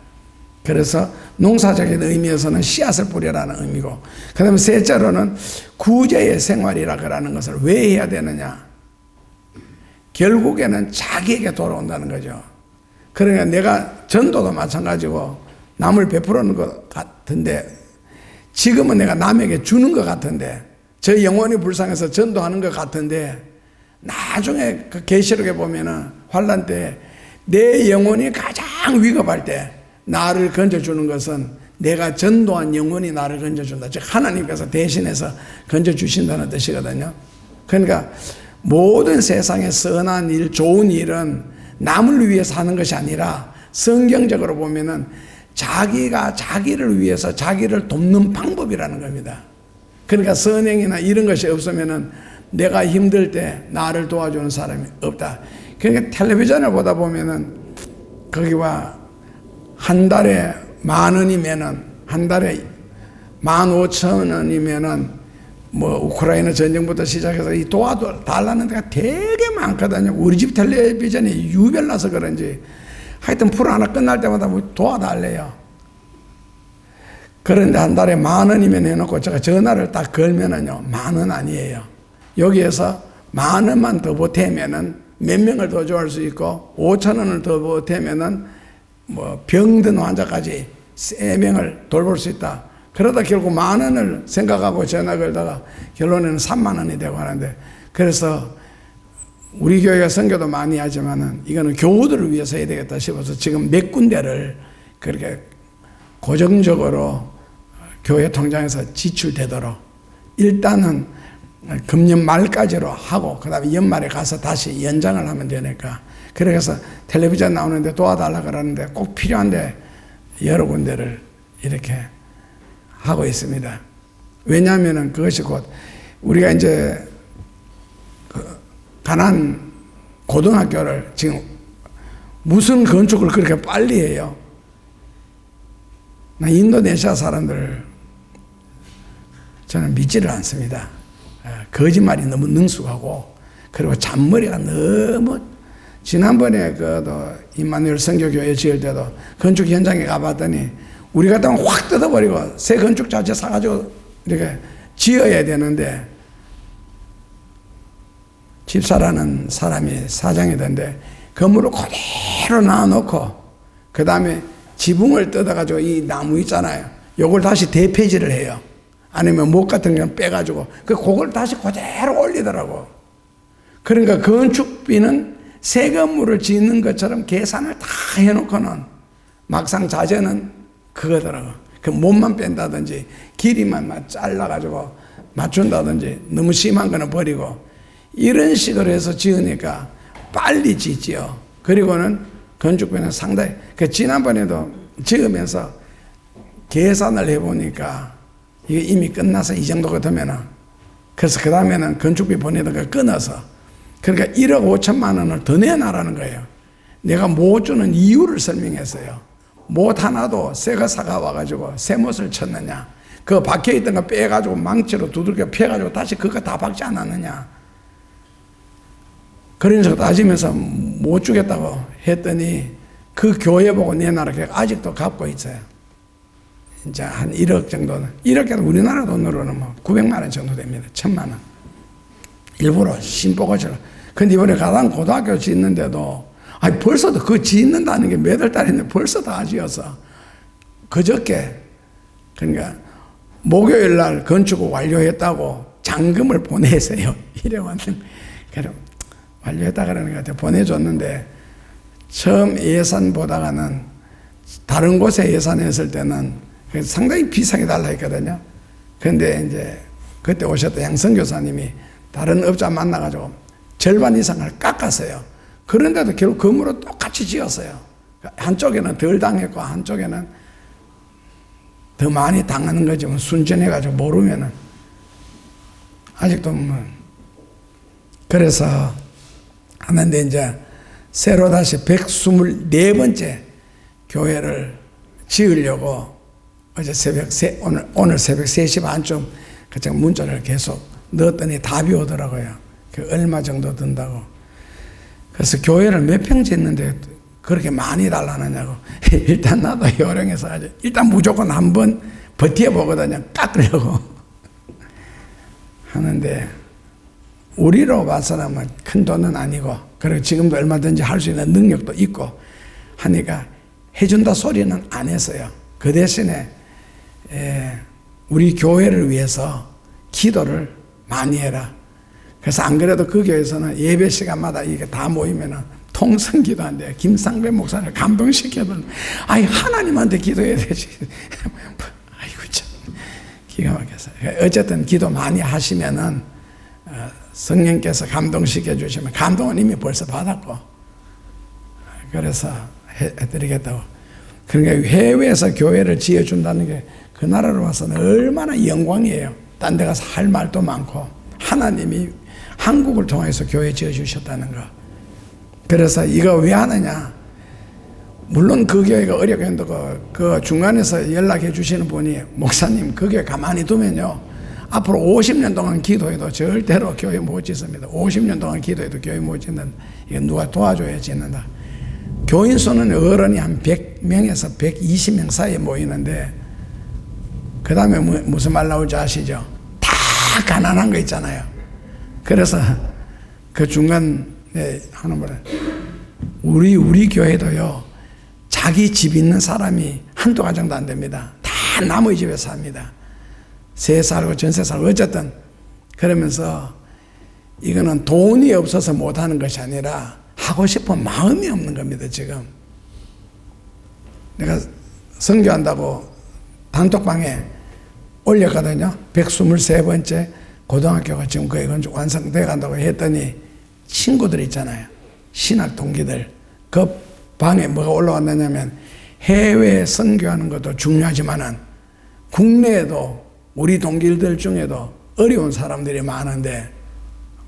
그래서 농사적인 의미에서는 씨앗을 뿌려라는 의미고, 그 다음에 셋째로는 구제의 생활이라 그러는 것을 왜 해야 되느냐? 결국에는 자기에게 돌아온다는 거죠. 그러니까 내가 전도도 마찬가지고 남을 베푸는 것 같은데, 지금은 내가 남에게 주는 것 같은데, 저 영혼이 불쌍해서 전도하는 것 같은데, 나중에 그 계시록에 보면은 환난 때 내 영혼이 가장 위급할 때 나를 건져주는 것은 내가 전도한 영혼이 나를 건져준다. 즉 하나님께서 대신해서 건져주신다는 뜻이거든요. 그러니까 모든 세상의 선한 일, 좋은 일은 남을 위해서 하는 것이 아니라 성경적으로 보면은 자기가 자기를 위해서 자기를 돕는 방법이라는 겁니다. 그러니까 선행이나 이런 것이 없으면은 내가 힘들 때 나를 도와주는 사람이 없다. 그러니까 텔레비전을 보다 보면은 거기와 한 달에 10,000원이면은 한 달에 15,000원이면은 뭐 우크라이나 전쟁부터 시작해서 이 도와달라는 데가 되게 많거든요. 우리 집 텔레비전이 유별나서 그런지 하여튼 프로 하나 끝날 때마다 뭐 도와달래요. 그런데 한 달에 10,000원이면 해놓고 제가 전화를 딱 걸면은요 10,000원 아니에요. 여기에서 10,000원만 더 보태면은 몇 명을 더 좋아할 수 있고 5,000원을 더 보태면은 뭐 병든 환자까지 3명을 돌볼 수 있다. 그러다 결국 10,000원을 생각하고 전화 걸다가 결론에는 30,000원이 되고 하는데, 그래서 우리 교회가 선교도 많이 하지만은 이거는 교우들을 위해서 해야 되겠다 싶어서 지금 몇 군데를 그렇게 고정적으로 교회 통장에서 지출되도록 일단은 금년 말까지로 하고 그 다음에 연말에 가서 다시 연장을 하면 되니까, 그래서 텔레비전 나오는데 도와달라 그러는데 꼭 필요한데 여러 군데를 이렇게 하고 있습니다. 왜냐하면 그것이 곧 우리가 이제 가난 고등학교를 지금 무슨 건축을 그렇게 빨리 해요. 나 인도네시아 사람들 저는 믿지를 않습니다. 거짓말이 너무 능숙하고, 그리고 잔머리가 너무, 지난번에 그도 임마누엘 선교교회 지을 때도 건축 현장에 가봤더니 우리 같으면 확 뜯어버리고 새 건축 자재 사가지고 이렇게 지어야 되는데, 집사라는 사람이 사장이던데 건물을 그대로 놔놓고 그 다음에 지붕을 뜯어가지고 이 나무 있잖아요, 요걸 다시 대폐지를 해요. 아니면 목 같은 건 빼가지고 그걸 다시 그대로 올리더라고. 그러니까 건축비는 새 건물을 짓는 것처럼 계산을 다 해놓고는 막상 자재는 그거더라고. 그 몸만 뺀다든지 길이만 잘라가지고 맞춘다든지 너무 심한 거는 버리고 이런 식으로 해서 지으니까 빨리 짓지요. 그리고는 건축비는 상당히, 그 지난번에도 지으면서 계산을 해보니까 이게 이미 끝나서 이 정도 같으면은, 그래서 그 다음에는 건축비 보내던 거 끊어서, 그러니까 1억 5천만 원을 더 내놔라는 거예요. 내가 못 주는 이유를 설명했어요. 못 하나도 새거 사가 와가지고 새 못을 쳤느냐, 그 박혀있던 거 빼가지고 망치로 두들겨 패가지고 다시 그거 다 박지 않았느냐, 그런 식으로 따지면서 못 주겠다고 했더니 그 교회 보고 내놔라. 아직도 갚고 있어요. 이제 한 1억 정도는, 1억에도 우리나라 돈으로는 뭐 900만 원 정도 됩니다. 1,000만 원. 일부러 신보고처럼. 근데 이번에 가당 고등학교 짓는데도, 아니 벌써도 그거 짓는다는 게 몇 월 달인데 벌써 다 지어서 그저께, 그러니까 목요일 날 건축을 완료했다고 잔금을 보내세요. 이래 왔는. 그래 완료했다 그러는 것 같아요. 보내줬는데 처음 예산보다가는 다른 곳에 예산했을 때는 상당히 비싸게 달라 했거든요. 그런데 이제 그때 오셨던 양성교사님이 다른 업자 만나가지고 절반 이상을 깎았어요. 그런데도 결국 건물을 똑같이 지었어요. 한쪽에는 덜 당했고 한쪽에는 더 많이 당하는 거지. 뭐 순전해가지고 모르면은 아직도 뭐. 그래서 하는데 이제 새로 다시 124번째 교회를 지으려고 어제 오늘 새벽 3시 반쯤 그 문자를 계속 넣었더니 답이 오더라고요. 그 얼마 정도 든다고. 그래서 교회를 몇 평 짓는데 그렇게 많이 달라느냐고. 일단 나도 요령해서 하지. 일단 무조건 한번 버텨보거든요. 깎으려고. 하는데 우리로 봐서는 큰 돈은 아니고, 그리고 지금도 얼마든지 할 수 있는 능력도 있고 하니까 해준다 소리는 안 했어요. 그 대신에 우리 교회를 위해서 기도를 많이 해라. 그래서 안 그래도 그 교회에서는 예배 시간마다 이게 다 모이면은 통성 기도한대요. 김상배 목사를 감동시켜도, 아이 하나님한테 기도해야 되지. 아이고 참 기가 막혀서. 어쨌든 기도 많이 하시면은 성령께서 감동시켜 주시면, 감동은 이미 벌써 받았고, 그래서 해드리겠다고. 그러니까 해외에서 교회를 지어준다는 게 그 나라로 와서는 얼마나 영광이에요. 딴 데 가서 할 말도 많고, 하나님이 한국을 통해서 교회 지어주셨다는 거. 그래서 이거 왜 하느냐? 물론 그 교회가 어렵겠는데 그 중간에서 연락해 주시는 분이 목사님 그 교회 가만히 두면요 앞으로 50년 동안 기도해도 절대로 교회 못 짓습니다. 50년 동안 기도해도 교회 못 짓는다. 이거 누가 도와줘야 짓는다. 교인 수는 어른이 한 100명에서 120명 사이에 모이는데 그 다음에 무슨 말 나올지 아시죠? 다 가난한 거 있잖아요. 그래서 그 중간에 하는 말은 우리 교회도요 자기 집 있는 사람이 한두 가정도 안 됩니다. 다 남의 집에 삽니다. 세 살고 전세 살고 어쨌든 그러면서 이거는 돈이 없어서 못하는 것이 아니라 하고 싶은 마음이 없는 겁니다. 지금 내가 선교한다고 단톡방에 올렸거든요. 123번째 고등학교가 지금 거의 완성돼 간다고 했더니 친구들 있잖아요. 신학 동기들 그 방에 뭐가 올라왔느냐면 해외 선교하는 것도 중요하지만은 국내에도 우리 동기들 중에도 어려운 사람들이 많은데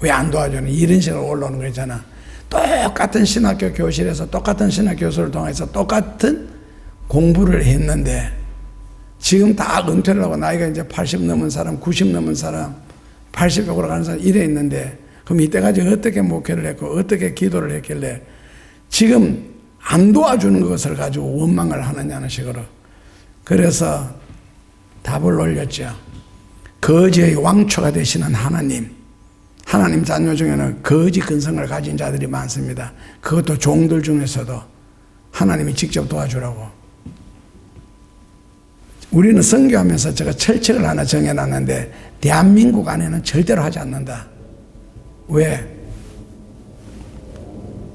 왜 안 도와주는 이런 식으로 올라오는 거 있잖아. 똑같은 신학교 교실에서 똑같은 신학 교수를 통해서 똑같은 공부를 했는데 지금 다 은퇴를 하고 나이가 이제 80 넘은 사람, 90 넘은 사람, 80쪽으로 가는 사람 이래 있는데 그럼 이때까지 어떻게 목회를 했고 어떻게 기도를 했길래 지금 안 도와주는 것을 가지고 원망을 하느냐는 식으로. 그래서 답을 올렸죠. 거지의 왕초가 되시는 하나님 자녀 중에는 거지 근성을 가진 자들이 많습니다. 그것도 종들 중에서도 하나님이 직접 도와주라고. 우리는 선교하면서 제가 철칙을 하나 정해놨는데 대한민국 안에는 절대로 하지 않는다. 왜?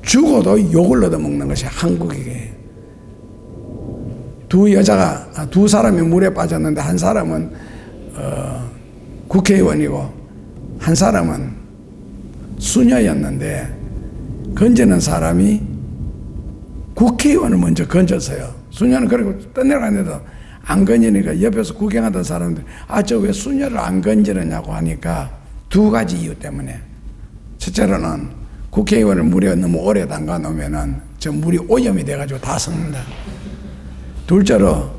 죽어도 욕을 얻어먹는 것이 한국이게. 두 사람이 물에 빠졌는데 한 사람은 국회의원이고 한 사람은 수녀였는데 건지는 사람이 국회의원을 먼저 건졌어요. 수녀는 그리고 떠내려갔는데도 안 건지니까 옆에서 구경하던 사람들 저 왜 수녀를 안 건지느냐고 하니까 두 가지 이유 때문에. 첫째로는 국회의원을 물에 너무 오래 담가 놓으면은 저 물이 오염이 돼가지고 다 썩는다. 둘째로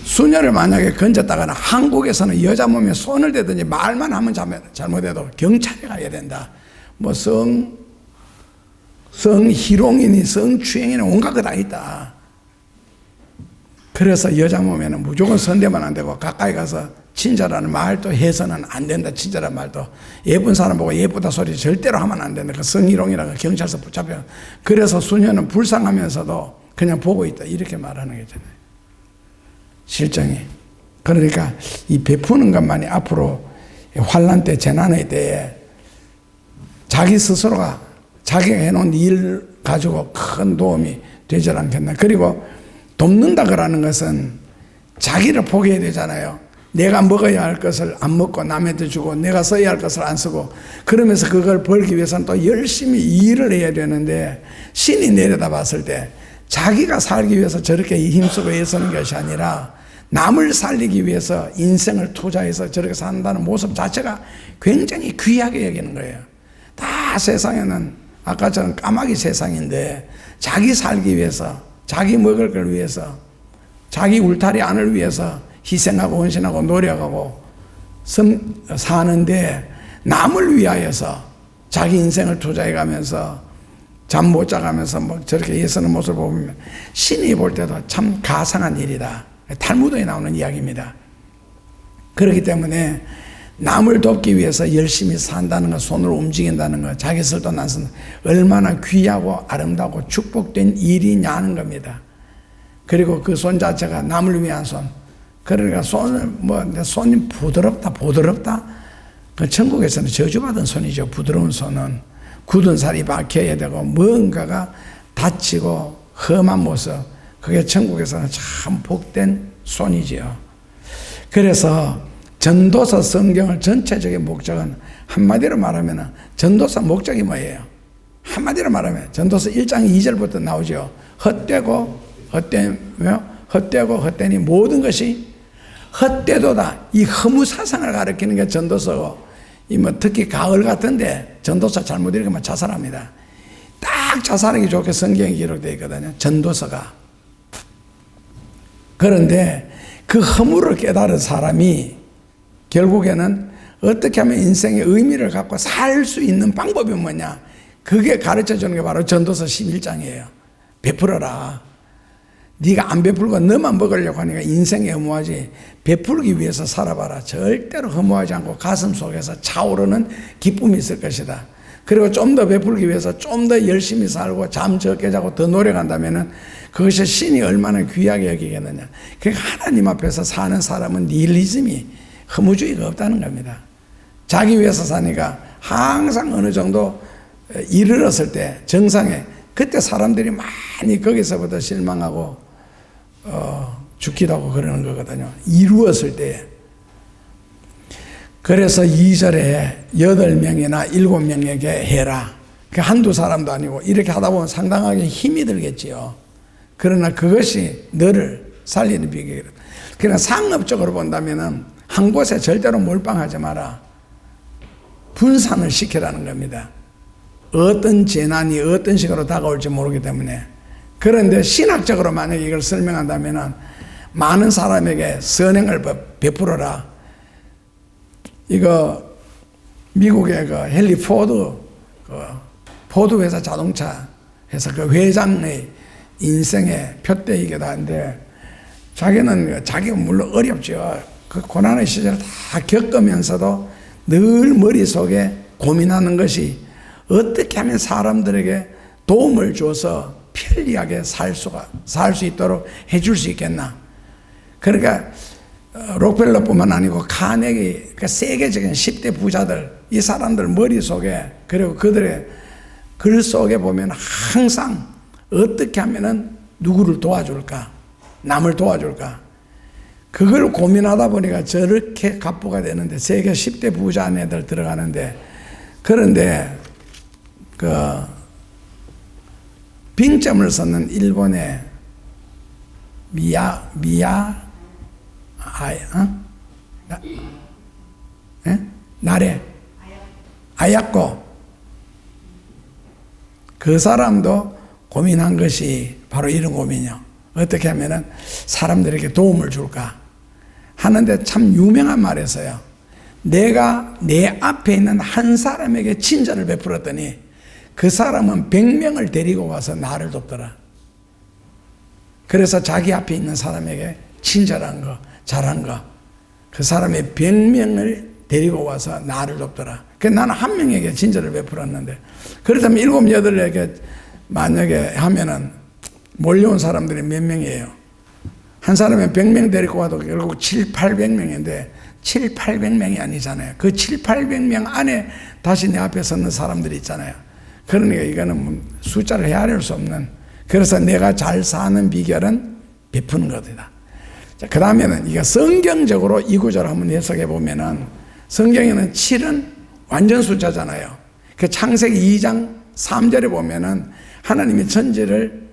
수녀를 만약에 건졌다가는 한국에서는 여자 몸에 손을 대든지 말만 하면 잘못해도 경찰에 가야 된다. 뭐 성희롱이니 성추행이니 온갖 거 다 있다. 그래서 여자 몸에는 무조건 손대면 안 되고 가까이 가서 친절한 말도 해서는 안 된다. 친절한 말도 예쁜 사람 보고 예쁘다 소리 절대로 하면 안 된다. 그 성희롱이라고 경찰서 붙잡혀. 그래서 수녀는 불쌍하면서도 그냥 보고 있다 이렇게 말하는 게 있잖아요. 실정이. 그러니까 이 베푸는 것만이 앞으로 환난 때 재난의 때에 자기 스스로가 자기가 해놓은 일 가지고 큰 도움이 되지 않겠나. 그리고 돕는다 그러는 것은 자기를 포기해야 되잖아요. 내가 먹어야 할 것을 안 먹고 남한테 주고 내가 써야 할 것을 안 쓰고 그러면서 그걸 벌기 위해서는 또 열심히 일을 해야 되는데 신이 내려다 봤을 때 자기가 살기 위해서 저렇게 힘쓰고 애쓰는 것이 아니라 남을 살리기 위해서 인생을 투자해서 저렇게 산다는 모습 자체가 굉장히 귀하게 여기는 거예요. 다 세상에는 아까처럼 까마귀 세상인데 자기 살기 위해서 자기 먹을 걸 위해서 자기 울타리 안을 위해서 희생하고 헌신하고 노력하고 사는데 남을 위하여서 자기 인생을 투자해 가면서 잠 못 자가면서 뭐 저렇게 애쓰는 모습을 보면 신이 볼 때도 참 가상한 일이다. 탈무드에 나오는 이야기입니다. 그렇기 때문에 남을 돕기 위해서 열심히 산다는 것, 손으로 움직인다는 것, 자기 쓸돈 안 쓴다. 얼마나 귀하고 아름다우고 축복된 일이냐는 겁니다. 그리고 그 손 자체가 남을 위한 손. 그러니까 내 손이 부드럽다. 그 천국에서는 저주받은 손이죠. 부드러운 손은. 굳은 살이 박혀야 되고 뭔가가 다치고 험한 모습. 그게 천국에서는 참 복된 손이지요. 그래서 전도서 성경을 전체적인 목적은 한마디로 말하면 전도서 목적이 뭐예요? 한마디로 말하면 전도서 1장 2절부터 나오죠. 헛되고 헛되니 모든 것이 헛되도다. 이 허무 사상을 가리키는 게 전도서고 특히 가을 같은데 전도서 잘못 읽으면 자살합니다. 자살하기 좋게 성경에 기록되어 있거든요. 전도서가. 그런데 그 허물을 깨달은 사람이 결국에는 어떻게 하면 인생의 의미를 갖고 살 수 있는 방법이 뭐냐, 그게 가르쳐 주는 게 바로 전도서 11장이에요. 베풀어라. 네가 안 베풀고 너만 먹으려고 하니까 인생에 허무하지. 베풀기 위해서 살아봐라. 절대로 허무하지 않고 가슴 속에서 차오르는 기쁨이 있을 것이다. 그리고 좀 더 베풀기 위해서 좀 더 열심히 살고 잠 적게 자고 더 노력한다면은 그것이 신이 얼마나 귀하게 여기겠느냐. 그러니까 하나님 앞에서 사는 사람은 니힐리즘이, 허무주의가 없다는 겁니다. 자기 위해서 사니까 항상 어느 정도 이르렀을 때 정상에, 그때 사람들이 많이 거기서부터 실망하고 죽기도 하고 그러는 거거든요. 이루었을 때에. 그래서 2절에 8명이나 7명에게 해라. 그 한두 사람도 아니고 이렇게 하다 보면 상당하게 힘이 들겠지요. 그러나 그것이 너를 살리는 비결이다. 그러나 상업적으로 본다면은 한 곳에 절대로 몰빵하지 마라. 분산을 시키라는 겁니다. 어떤 재난이 어떤 식으로 다가올지 모르기 때문에. 그런데 신학적으로 만약에 이걸 설명한다면은 많은 사람에게 선행을 베풀어라. 이거 미국의 그 헨리 포드, 포드 회사 자동차 회사 그 회장의 인생의 표대이기도 한데, 자기가 물론 어렵죠. 그 고난의 시절을 다 겪으면서도 늘 머릿속에 고민하는 것이 어떻게 하면 사람들에게 도움을 줘서 편리하게 살 수 있도록 해줄 수 있겠나. 그러니까 록펠러뿐만 아니고 카네기, 그러니까 세계적인 10대 부자들, 이 사람들 머릿속에, 그리고 그들의 글 속에 보면 항상 어떻게 하면은 누구를 도와줄까, 남을 도와줄까, 그걸 고민하다 보니까 저렇게 갑부가 되는데, 세계 10대 부자 안에들 들어가는데, 그런데 그 빙점을 썼는 일본의 나래 아야코, 그 사람도 고민한 것이 바로 이런 고민이요. 어떻게 하면은 사람들에게 도움을 줄까 하는데 참 유명한 말이 있어요. 내가 내 앞에 있는 한 사람에게 친절을 베풀었더니 그 사람은 100명을 데리고 와서 나를 돕더라. 그래서 자기 앞에 있는 사람에게 친절한 거, 잘한 거, 그 사람의 100명을 데리고 와서 나를 돕더라. 그래서 나는 한 명에게 친절을 베풀었는데, 그렇다면 7, 8에게 만약에 하면은 몰려온 사람들이 몇 명이에요? 한 사람이 100명 데리고 와도 결국 7, 800명인데 7, 800명이 아니잖아요. 그 7, 800명 안에 다시 내 앞에 서는 사람들이 있잖아요. 그러니까 이거는 숫자를 헤아릴 수 없는, 그래서 내가 잘 사는 비결은 베푸는 것이다. 자, 그 다음에는 이거 성경적으로 이 구절을 한번 해석해 보면은, 성경에는 7은 완전 숫자잖아요. 그 창세기 2장 3절에 보면은 하나님이 천지를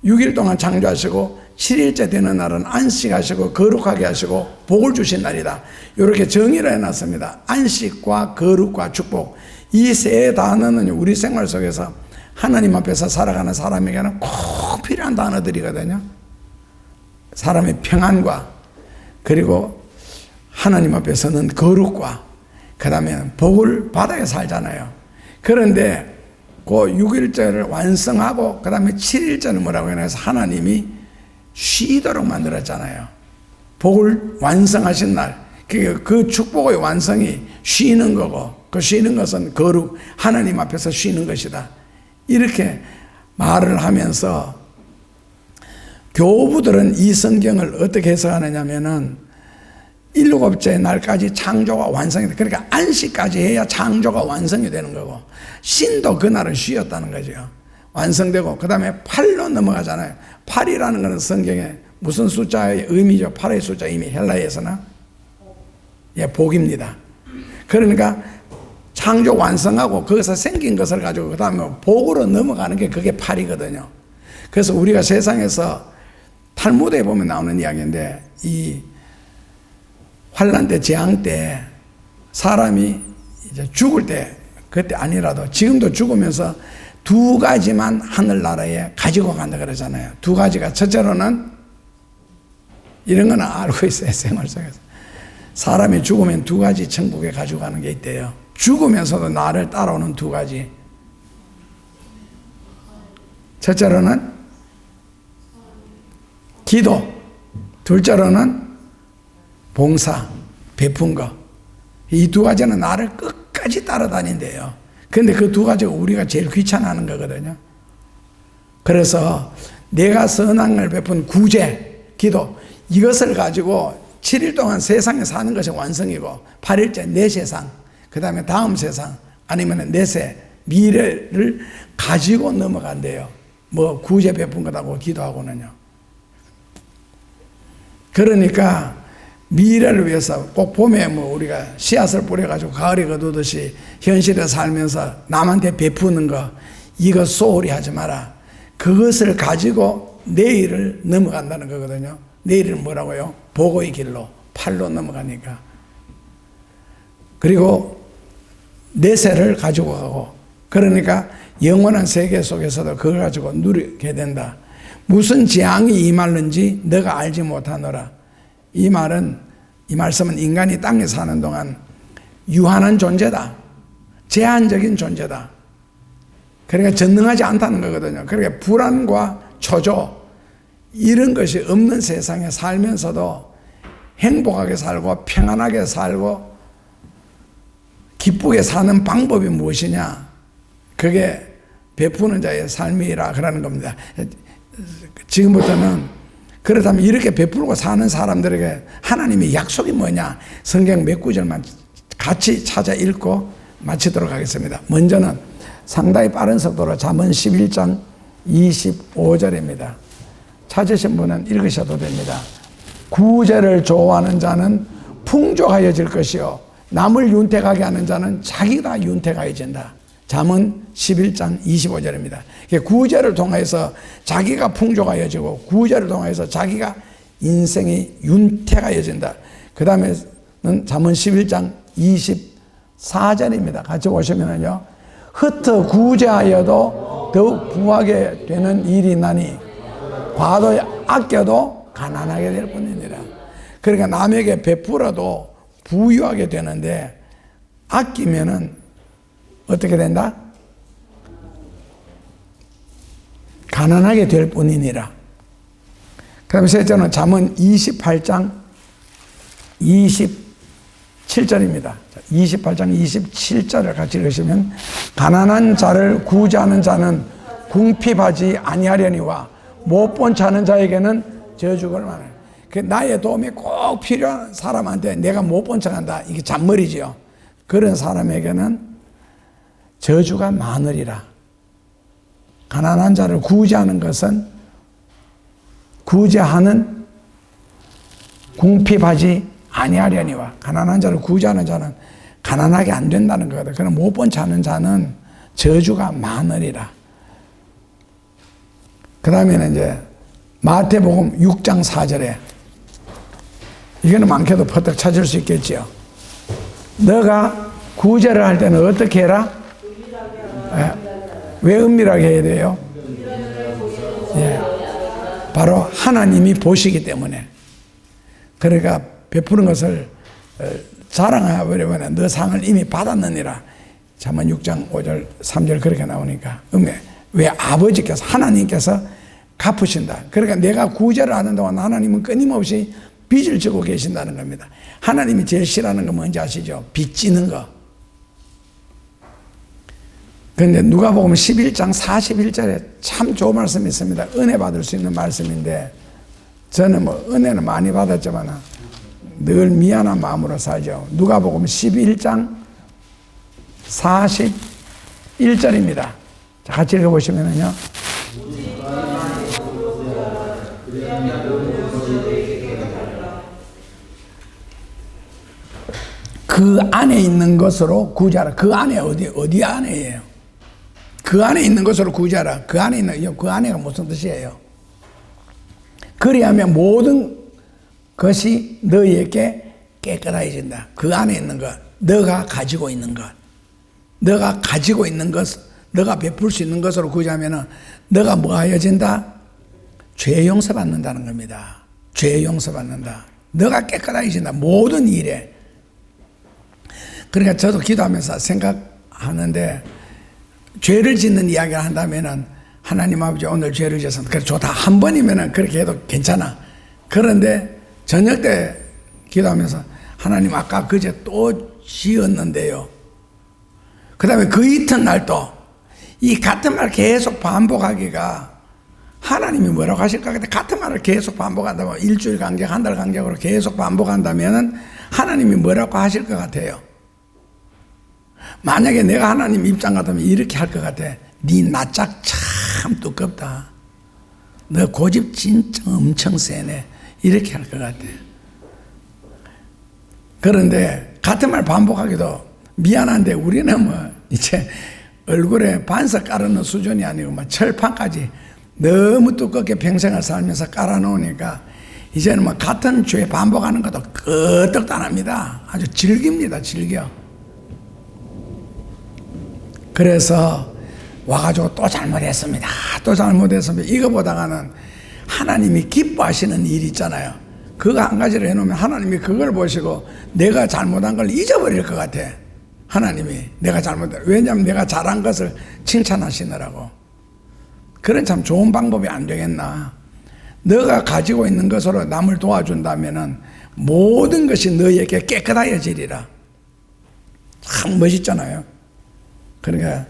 6일 동안 창조하시고 7일째 되는 날은 안식하시고 거룩하게 하시고 복을 주신 날이다. 이렇게 정의를 해놨습니다. 안식과 거룩과 축복, 이 세 단어는 우리 생활 속에서 하나님 앞에서 살아가는 사람에게는 꼭 필요한 단어들이거든요. 사람의 평안과, 그리고 하나님 앞에서는 거룩과, 그 다음에 복을 받아야 살잖아요. 그런데 그 6일절을 완성하고 그 다음에 7일절은 뭐라고 해서 하나님이 쉬도록 만들었잖아요. 복을 완성하신 날, 그 축복의 완성이 쉬는 거고, 그 쉬는 것은 거룩, 하나님 앞에서 쉬는 것이다. 이렇게 말을 하면서 교부들은 이 성경을 어떻게 해석하느냐면은 7째 날까지 창조가 완성이 돼. 그러니까 안식까지 해야 창조가 완성이 되는 거고, 신도 그날은 쉬었다는 거죠. 완성되고, 그 다음에 8로 넘어가잖아요. 8이라는 것은 성경에 무슨 숫자의 의미죠? 8의 숫자 이미 헬라에서는 복입니다. 그러니까 창조 완성하고 거기서 생긴 것을 가지고 그 다음에 복으로 넘어가는 게 그게 8이거든요. 그래서 우리가 세상에서 탈무드에 보면 나오는 이야기인데, 이 환란 때, 재앙 때 사람이 이제 죽을 때, 그때 아니라도 지금도 죽으면서 두 가지만 하늘나라에 가지고 간다 그러잖아요. 두 가지가 첫째로는 이런 거는 알고 있어요. 생활 속에서. 사람이 죽으면 두 가지 천국에 가지고 가는 게 있대요. 죽으면서도 나를 따라오는 두 가지. 첫째로는 기도, 둘째로는 봉사, 베푼 거. 이 두 가지는 나를 끝까지 따라다닌대요. 근데 그 두 가지가 우리가 제일 귀찮아하는 거거든요. 그래서 내가 선악을 베푼 구제, 기도, 이것을 가지고 7일 동안 세상에 사는 것이 완성이고 8일째 내 세상, 그 다음에 다음 세상, 아니면 내세, 미래를 가지고 넘어간대요. 뭐 구제 베푼 것하고 기도하고는요. 그러니까 미래를 위해서 꼭 봄에 뭐 우리가 씨앗을 뿌려가지고 가을에 거두듯이 현실에 살면서 남한테 베푸는 거, 이거 소홀히 하지 마라. 그것을 가지고 내일을 넘어간다는 거거든요. 내일은 뭐라고요? 보고의 길로, 팔로 넘어가니까. 그리고 내세를 가지고 가고, 그러니까 영원한 세계 속에서도 그걸 가지고 누리게 된다. 무슨 재앙이 임하는지 너가 알지 못하노라. 이 말씀은 인간이 땅에 사는 동안 유한한 존재다. 제한적인 존재다. 그러니까 전능하지 않다는 거거든요. 그러니까 불안과 초조, 이런 것이 없는 세상에 살면서도 행복하게 살고 평안하게 살고 기쁘게 사는 방법이 무엇이냐? 그게 베푸는 자의 삶이라 그러는 겁니다. 지금부터는 그렇다면 이렇게 베풀고 사는 사람들에게 하나님의 약속이 뭐냐? 성경 몇 구절만 같이 찾아 읽고 마치도록 하겠습니다. 먼저는 상당히 빠른 속도로 잠언 11장 25절입니다. 찾으신 분은 읽으셔도 됩니다. 구제를 좋아하는 자는 풍족하여질 것이요 남을 윤택하게 하는 자는 자기가 윤택하여진다. 잠언 11장 25절입니다. 구제를 통해서 자기가 풍족하여지고 구제를 통해서 자기가 인생이 윤택하여진다. 그 다음에는 잠언 11장 24절입니다. 같이 보시면요. 흩어 구제하여도 더욱 부하게 되는 일이 나니 과도 아껴도 가난하게 될 뿐이니라. 그러니까 남에게 베풀어도 부유하게 되는데 아끼면은 어떻게 된다? 가난하게 될 뿐이니라. 그 다음에 셋째는 잠언 28장 27절입니다. 28장 27절을 같이 읽으시면 가난한 자를 구제하는 자는 궁핍하지 아니하려니와 못 본 자는 자에게는 저주가 많아요. 나의 도움이 꼭 필요한 사람한테 내가 못 본 척한다. 이게 잔머리지요. 그런 사람에게는 저주가 많으리라. 가난한 자를 구제하는 것은 구제하는 궁핍하지 아니하려니와 가난한 자를 구제하는 자는 가난하게 안 된다는 거거든. 그럼 못 본 척하는 자는 저주가 많으리라. 그 다음에는 이제 마태복음 6장 4절에 이거는 많게도 퍼뜩 찾을 수 있겠지요. 너가 구제를 할 때는 어떻게 해라? 왜 은밀하게 해야 돼요? 예, 바로 하나님이 보시기 때문에. 그러니까 베푸는 것을 자랑하려면 너 상을 이미 받았느니라. 잠언 6장 5절 3절 그렇게 나오니까 왜 아버지께서 하나님께서 갚으신다. 그러니까 내가 구제를 하는 동안 하나님은 끊임없이 빚을 지고 계신다는 겁니다. 하나님이 제일 싫어하는 거 뭔지 아시죠? 빚 지는 거. 그런데 누가복음 11장 41절에 참 좋은 말씀이 있습니다. 은혜 받을 수 있는 말씀인데 저는 뭐 은혜는 많이 받았지만 늘 미안한 마음으로 살죠. 누가복음 11장 41절입니다. 같이 읽어보시면요. 그 안에 있는 것으로 구제하라. 그 안에 어디 안에예요? 그 안에 있는 것으로 구제하라. 그 안에 있는 그 안에가 무슨 뜻이에요? 그리하면 모든 것이 너희에게 깨끗해진다. 그 안에 있는 것, 너가 가지고 있는 것, 너가 가지고 있는 것, 너가 베풀 수 있는 것으로 구제하면은 너가 뭐 하여진다? 죄 용서받는다는 겁니다. 죄 용서받는다. 너가 깨끗해진다. 모든 일에. 그러니까 저도 기도하면서 생각하는데 죄를 짓는 이야기를 한다면은 하나님 아버지 오늘 죄를 졌습니다. 그래 좋다. 한 번이면은 그렇게 해도 괜찮아. 그런데 저녁 때 기도하면서 하나님 아까 그제 또 지었는데요. 그 다음에 그 이튿날 또 이 같은 말 계속 반복하기가 하나님이 뭐라고 하실까? 근데 같은 말을 계속 반복한다면 일주일 간격, 한 달 간격으로 계속 반복한다면 하나님이 뭐라고 하실 것 같아요? 만약에 내가 하나님 입장 같으면 이렇게 할 것 같아. 네 낯짝 참 두껍다. 너 고집 진짜 엄청 세네. 이렇게 할 것 같아. 그런데 같은 말 반복하기도 미안한데 우리는 뭐 이제 얼굴에 반석 깔아놓은 수준이 아니고 막 철판까지 너무 두껍게 평생을 살면서 깔아놓으니까 이제는 뭐 같은 죄 반복하는 것도 끄떡도 안 합니다. 아주 즐깁니다. 즐겨. 그래서 와가지고 또 잘못했습니다. 또 잘못했습니다. 이거 보다가는 하나님이 기뻐하시는 일이 있잖아요. 그거 한 가지를 해놓으면 하나님이 그걸 보시고 내가 잘못한 걸 잊어버릴 것 같아. 하나님이 내가 잘못한, 왜냐하면 내가 잘한 것을 칭찬하시느라고. 그런 참 좋은 방법이 안 되겠나. 너가 가지고 있는 것으로 남을 도와준다면은 모든 것이 너에게 깨끗하여지리라. 참 멋있잖아요. 그러니까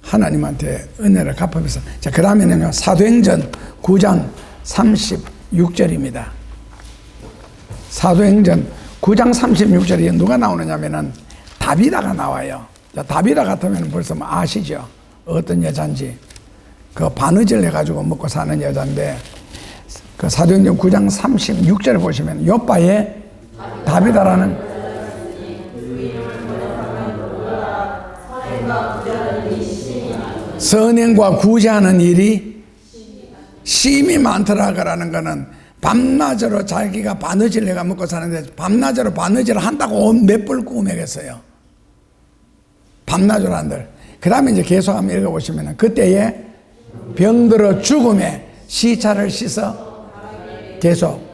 하나님한테 은혜를 갚으면서. 자, 그 다음에는요, 사도행전 9장 36절입니다. 사도행전 9장 36절에 누가 나오느냐면은 다비다가 나와요. 자, 다비다 같으면 벌써 뭐 아시죠? 어떤 여잔지. 그 바느질 해가지고 먹고 사는 여잔데, 그 사도행전 9장 36절을 보시면 요바의 다비다라는 선행과 구제하는 일이 심이 많더라라는 거는 밤낮으로 자기가 바느질 해가 먹고 사는데 밤낮으로 바느질을 한다고 몇 벌 꾸매겠어요. 밤낮으로 한들. 그 다음에 이제 계속 한번 읽어보시면 그때에 병들어 죽음에 시차를 씻어 계속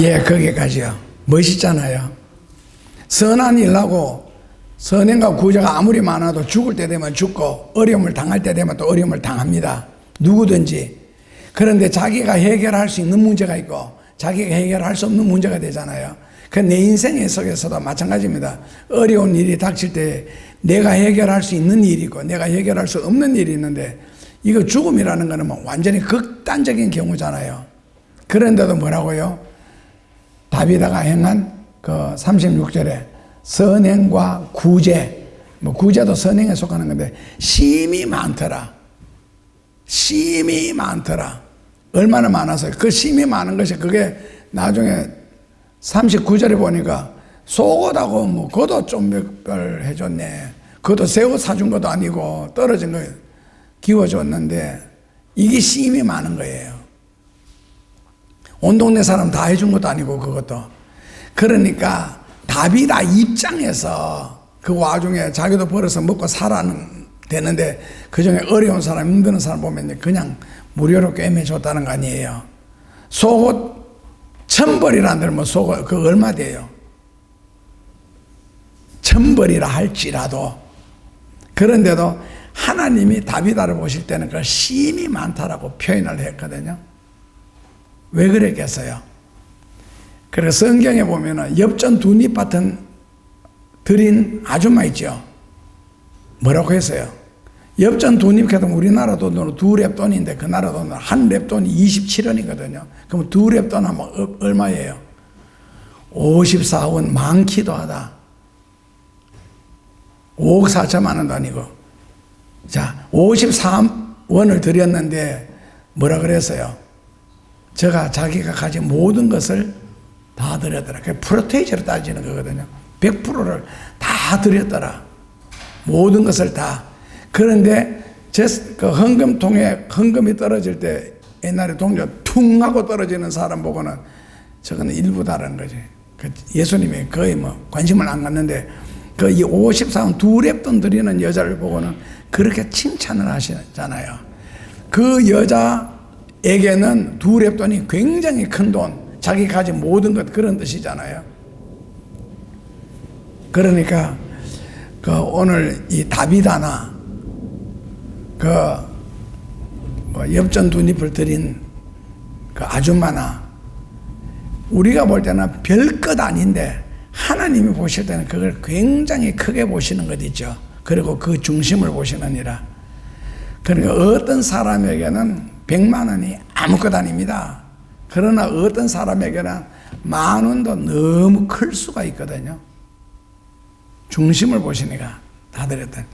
예, 거기까지요. 멋있잖아요. 선한 일하고 선행과 구제가 아무리 많아도 죽을 때 되면 죽고 어려움을 당할 때 되면 또 어려움을 당합니다. 누구든지. 그런데 자기가 해결할 수 있는 문제가 있고 자기가 해결할 수 없는 문제가 되잖아요. 그 내 인생 속에서도 마찬가지입니다. 어려운 일이 닥칠 때 내가 해결할 수 있는 일이 있고 내가 해결할 수 없는 일이 있는데 이거 죽음이라는 거는 뭐 완전히 극단적인 경우잖아요. 그런데도 뭐라고요? 다비다가 행한 그 36절에 선행과 구제, 뭐 구제도 선행에 속하는 건데 심이 많더라. 심이 많더라. 얼마나 많아서요? 그 심이 많은 것이 그게 나중에 39절에 보니까 속옷하고 뭐 그것도 좀 몇 벌 해줬네. 그것도 새 옷 사준 것도 아니고 떨어진 거 기워줬는데 이게 심이 많은 거예요. 온 동네 사람 다 해준 것도 아니고 그것도. 그러니까 다비다 입장에서 그 와중에 자기도 벌어서 먹고 살아는 되는데 그중에 어려운 사람 힘드는 사람 보면 그냥 무료로 꿰매줬다는 거 아니에요. 속옷 1000벌이라 들으면 속옷 그 얼마 돼요? 1000벌이라 할지라도. 그런데도 하나님이 다비다를 보실 때는 그 심이 많다라고 표현을 했거든요. 왜 그랬겠어요? 그래서 성경에 보면은 엽전 두 잎밭은 들인 아줌마 있죠. 뭐라고 했어요? 엽전 두 립해도 우리나라 돈으로 두 랩돈인데 그 나라 돈으로 한 랩돈이 27원이거든요. 그럼 두 랩돈 하면 얼마예요? 54원 많기도 하다. 5억 4천만 원도 아니고. 자, 53원을 드렸는데 뭐라 그랬어요? 제가 자기가 가진 모든 것을 다 드렸더라. 그 프로테이지로 따지는 거거든요. 100%를 다 드렸더라. 모든 것을 다. 그런데 그 헌금통에 헌금이 떨어질 때 옛날에 동전 퉁 하고 떨어지는 사람 보고는 저거는 일부다라는 거지. 그 예수님이 거의 뭐 관심을 안 갖는데 그 이 54원 두 랩돈 드리는 여자를 보고는 그렇게 칭찬을 하시잖아요. 그 여자에게는 두 랩돈이 굉장히 큰 돈, 자기 가진 모든 것 그런 뜻이잖아요. 그러니까 그 오늘 이 다비다나 뭐 엽전 두 잎을 드린 그 아줌마나 우리가 볼 때는 별것 아닌데 하나님이 보실 때는 그걸 굉장히 크게 보시는 것 있죠. 그리고 그 중심을 보시느니라. 그러니까 어떤 사람에게는 100만 원이 아무것도 아닙니다. 그러나 어떤 사람에게는 10,000원도 너무 클 수가 있거든요. 중심을 보시니까 다 드렸다.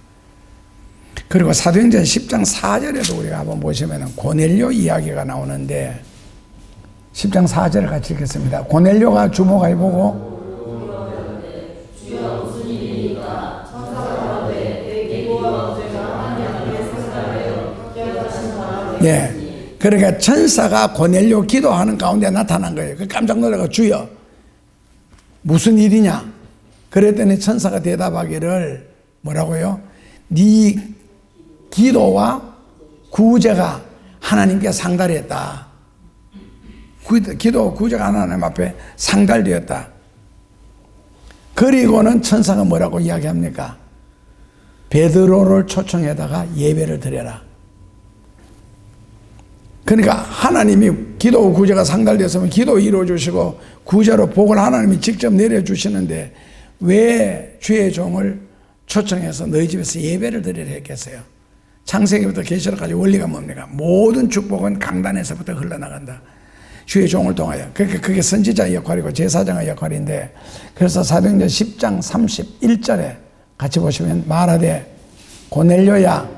그리고 사도행전 10장 4절에도 우리가 한번 보시면 고넬료 이야기가 나오는데 10장 4절을 같이 읽겠습니다. 고넬료가 주목하여 보고 예, 그러니까 천사가 고넬료 기도하는 가운데 나타난 거예요. 그 깜짝 놀라가 주여 무슨 일이냐? 그랬더니 천사가 대답하기를 뭐라고요? 네 기도와 구제가 하나님께 상달했다. 기도와 구제가 하나님 앞에 상달되었다. 그리고는 천사가 뭐라고 이야기합니까? 베드로를 초청해다가 예배를 드려라. 그러니까 하나님이 기도 구제가 상달되었으면 기도 이루어주시고 구제로 복을 하나님이 직접 내려주시는데 왜 주의 종을 초청해서 너희 집에서 예배를 드리려 했겠어요? 창세기부터 계시록까지 원리가 뭡니까? 모든 축복은 강단에서부터 흘러나간다. 주의 종을 통하여. 그러니까 그게 선지자의 역할이고 제사장의 역할인데 그래서 사도행전 10장 31절에 같이 보시면 말하되 고넬료야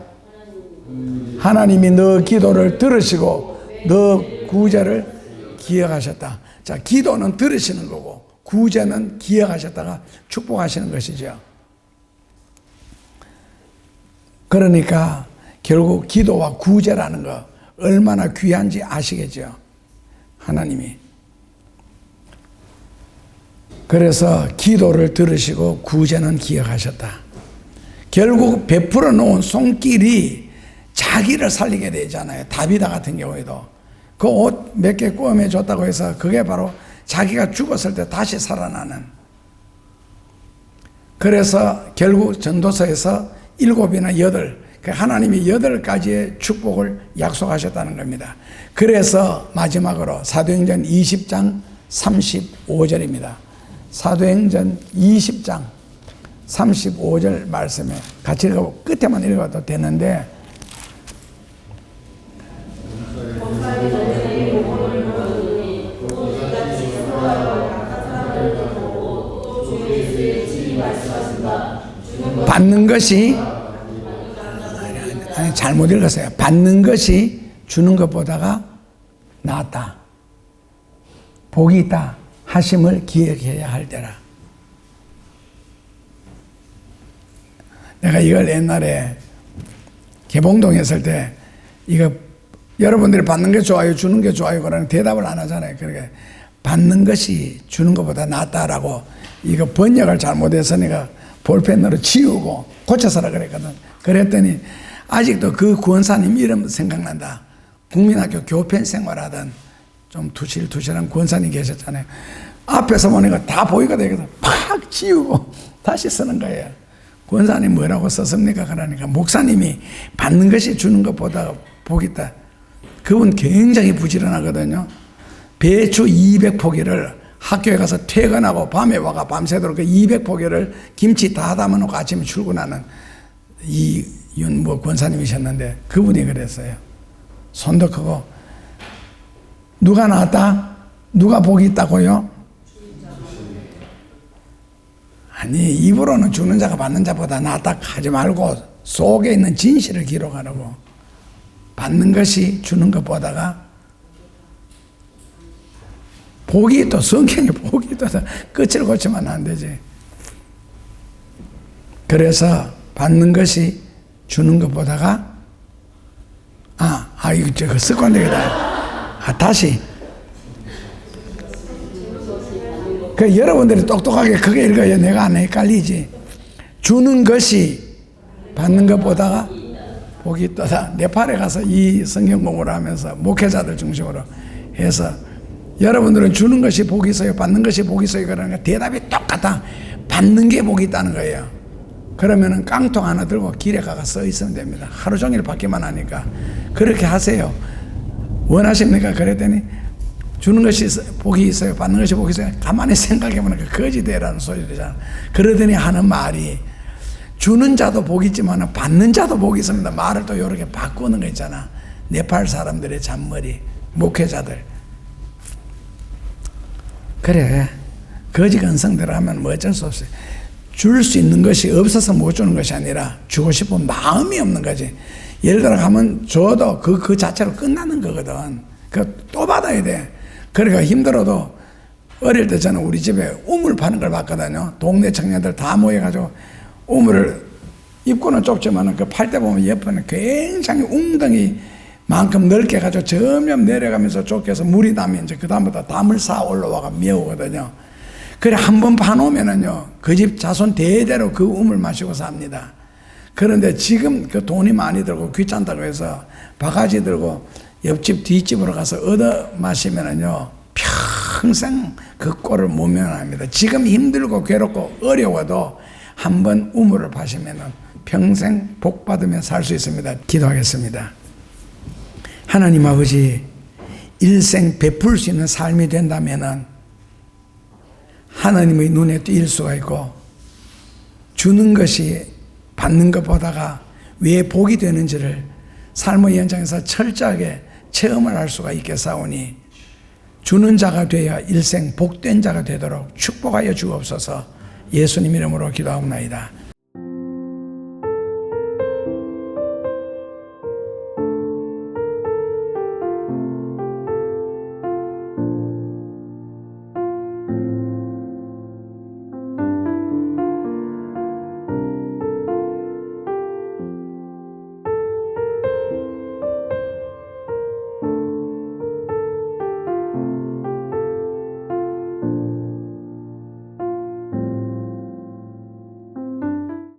하나님이 너 기도를 들으시고 너 구제를 기억하셨다. 자, 기도는 들으시는 거고 구제는 기억하셨다가 축복하시는 것이죠. 그러니까 결국 기도와 구제라는 거 얼마나 귀한지 아시겠죠? 하나님이. 그래서 기도를 들으시고 구제는 기억하셨다. 결국 베풀어 놓은 손길이 자기를 살리게 되잖아요. 다비다 같은 경우에도 그 옷 몇 개 꾸며 줬다고 해서 그게 바로 자기가 죽었을 때 다시 살아나는. 그래서 결국 전도서에서 7이나 8 하나님이 8가지의 축복을 약속하셨다는 겁니다. 그래서 마지막으로 사도행전 20장 35절입니다. 사도행전 20장 35절 말씀에 같이 읽고 끝에만 읽어도 되는데 받는 것이 아니, 잘못 읽었어요. 받는 것이 주는 것보다가 낫다. 복이 있다 하심을 기억해야 할 때라. 내가 이걸 옛날에 개봉동에 있을 때 이거 여러분들이 받는 게 좋아요 주는 게 좋아요 그러는 대답을 안 하잖아요. 그러니까 받는 것이 주는 것보다 낫다라고 이거 번역을 잘못해서 내가 볼펜으로 지우고 고쳐서라 그랬거든. 그랬더니 아직도 그 구원사님 이름 생각난다. 국민학교 교편 생활하던 좀 투실투실한 구원사님 계셨잖아요. 앞에서 보니까 다 보이거든. 팍 지우고 다시 쓰는 거예요. 구원사님 뭐라고 썼습니까? 그러니까 목사님이 받는 것이 주는 것보다 복이 있다. 그분 굉장히 부지런하거든요. 배추 200포기를 학교에 가서 퇴근하고 밤에 와가 밤새도록 그 200포기를 김치 다 담아놓고 아침에 출근하는 이 윤 권사님이셨는데 그분이 그랬어요. 손도 크고 누가 낫다? 누가 복이 있다고요? 아니 입으로는 주는 자가 받는 자보다 낫다 하지 말고 속에 있는 진실을 기록하라고. 받는 것이 주는 것보다가 복이 또 성경에 복이 또 끝을 고치면 안 되지. 그래서 받는 것이 주는 것보다가 이거 저 습관 되겠다. 다시. 그 여러분들이 똑똑하게 크게 읽어야 내가 안 헷갈리지. 주는 것이 받는 것보다가 복이 있다. 네팔에 가서 이 성경 공부를 하면서 목회자들 중심으로 해서 여러분들은 주는 것이 복이 있어요, 받는 것이 복이 있어요 그러니까 대답이 똑같아. 받는 게 복이 있다는 거예요. 그러면은 깡통 하나 들고 길에 가서 써 있으면 됩니다. 하루 종일 받기만 하니까. 그렇게 하세요. 원하십니까? 그랬더니 주는 것이 복이 있어요, 받는 것이 복이 있어요. 가만히 생각해보면 거지대라는 소리잖아. 그러더니 하는 말이 주는 자도 복이 있지만 받는 자도 복이 있습니다. 말을 또 이렇게 바꾸는 거 있잖아. 네팔 사람들의 잔머리, 목회자들. 그래, 거지 근성대로 하면 뭐 어쩔 수 없어요. 줄 수 있는 것이 없어서 못 주는 것이 아니라 주고 싶은 마음이 없는 거지. 예를 들어 가면 줘도 그 자체로 끝나는 거거든. 또 받아야 돼. 그러니까 힘들어도 어릴 때 저는 우리 집에 우물 파는 걸 봤거든요. 동네 청년들 다 모여가지고 우물을 입구는 좁지만 그 팔 때 보면 옆에는 굉장히 웅덩이만큼 넓게 가지고 점점 내려가면서 좁게서 물이 나면 이제 그다음부터 담을 쌓아 올라와가 메우거든요. 그래 한 번 파놓으면은요 그 집 자손 대대로 그 우물 마시고 삽니다. 그런데 지금 그 돈이 많이 들고 귀찮다고 해서 바가지 들고 옆집 뒷집으로 가서 얻어 마시면은요 평생 그 꼴을 못 면합니다. 지금 힘들고 괴롭고 어려워도 한번 우물을 파시면은 평생 복 받으며 살 수 있습니다. 기도하겠습니다. 하나님 아버지, 일생 베풀 수 있는 삶이 된다면은 하나님의 눈에 띌 수가 있고 주는 것이 받는 것보다가 왜 복이 되는지를 삶의 현장에서 철저하게 체험을 할 수가 있겠사오니 주는 자가 되어 일생 복된 자가 되도록 축복하여 주옵소서. 예수님 이름으로 기도하옵나이다.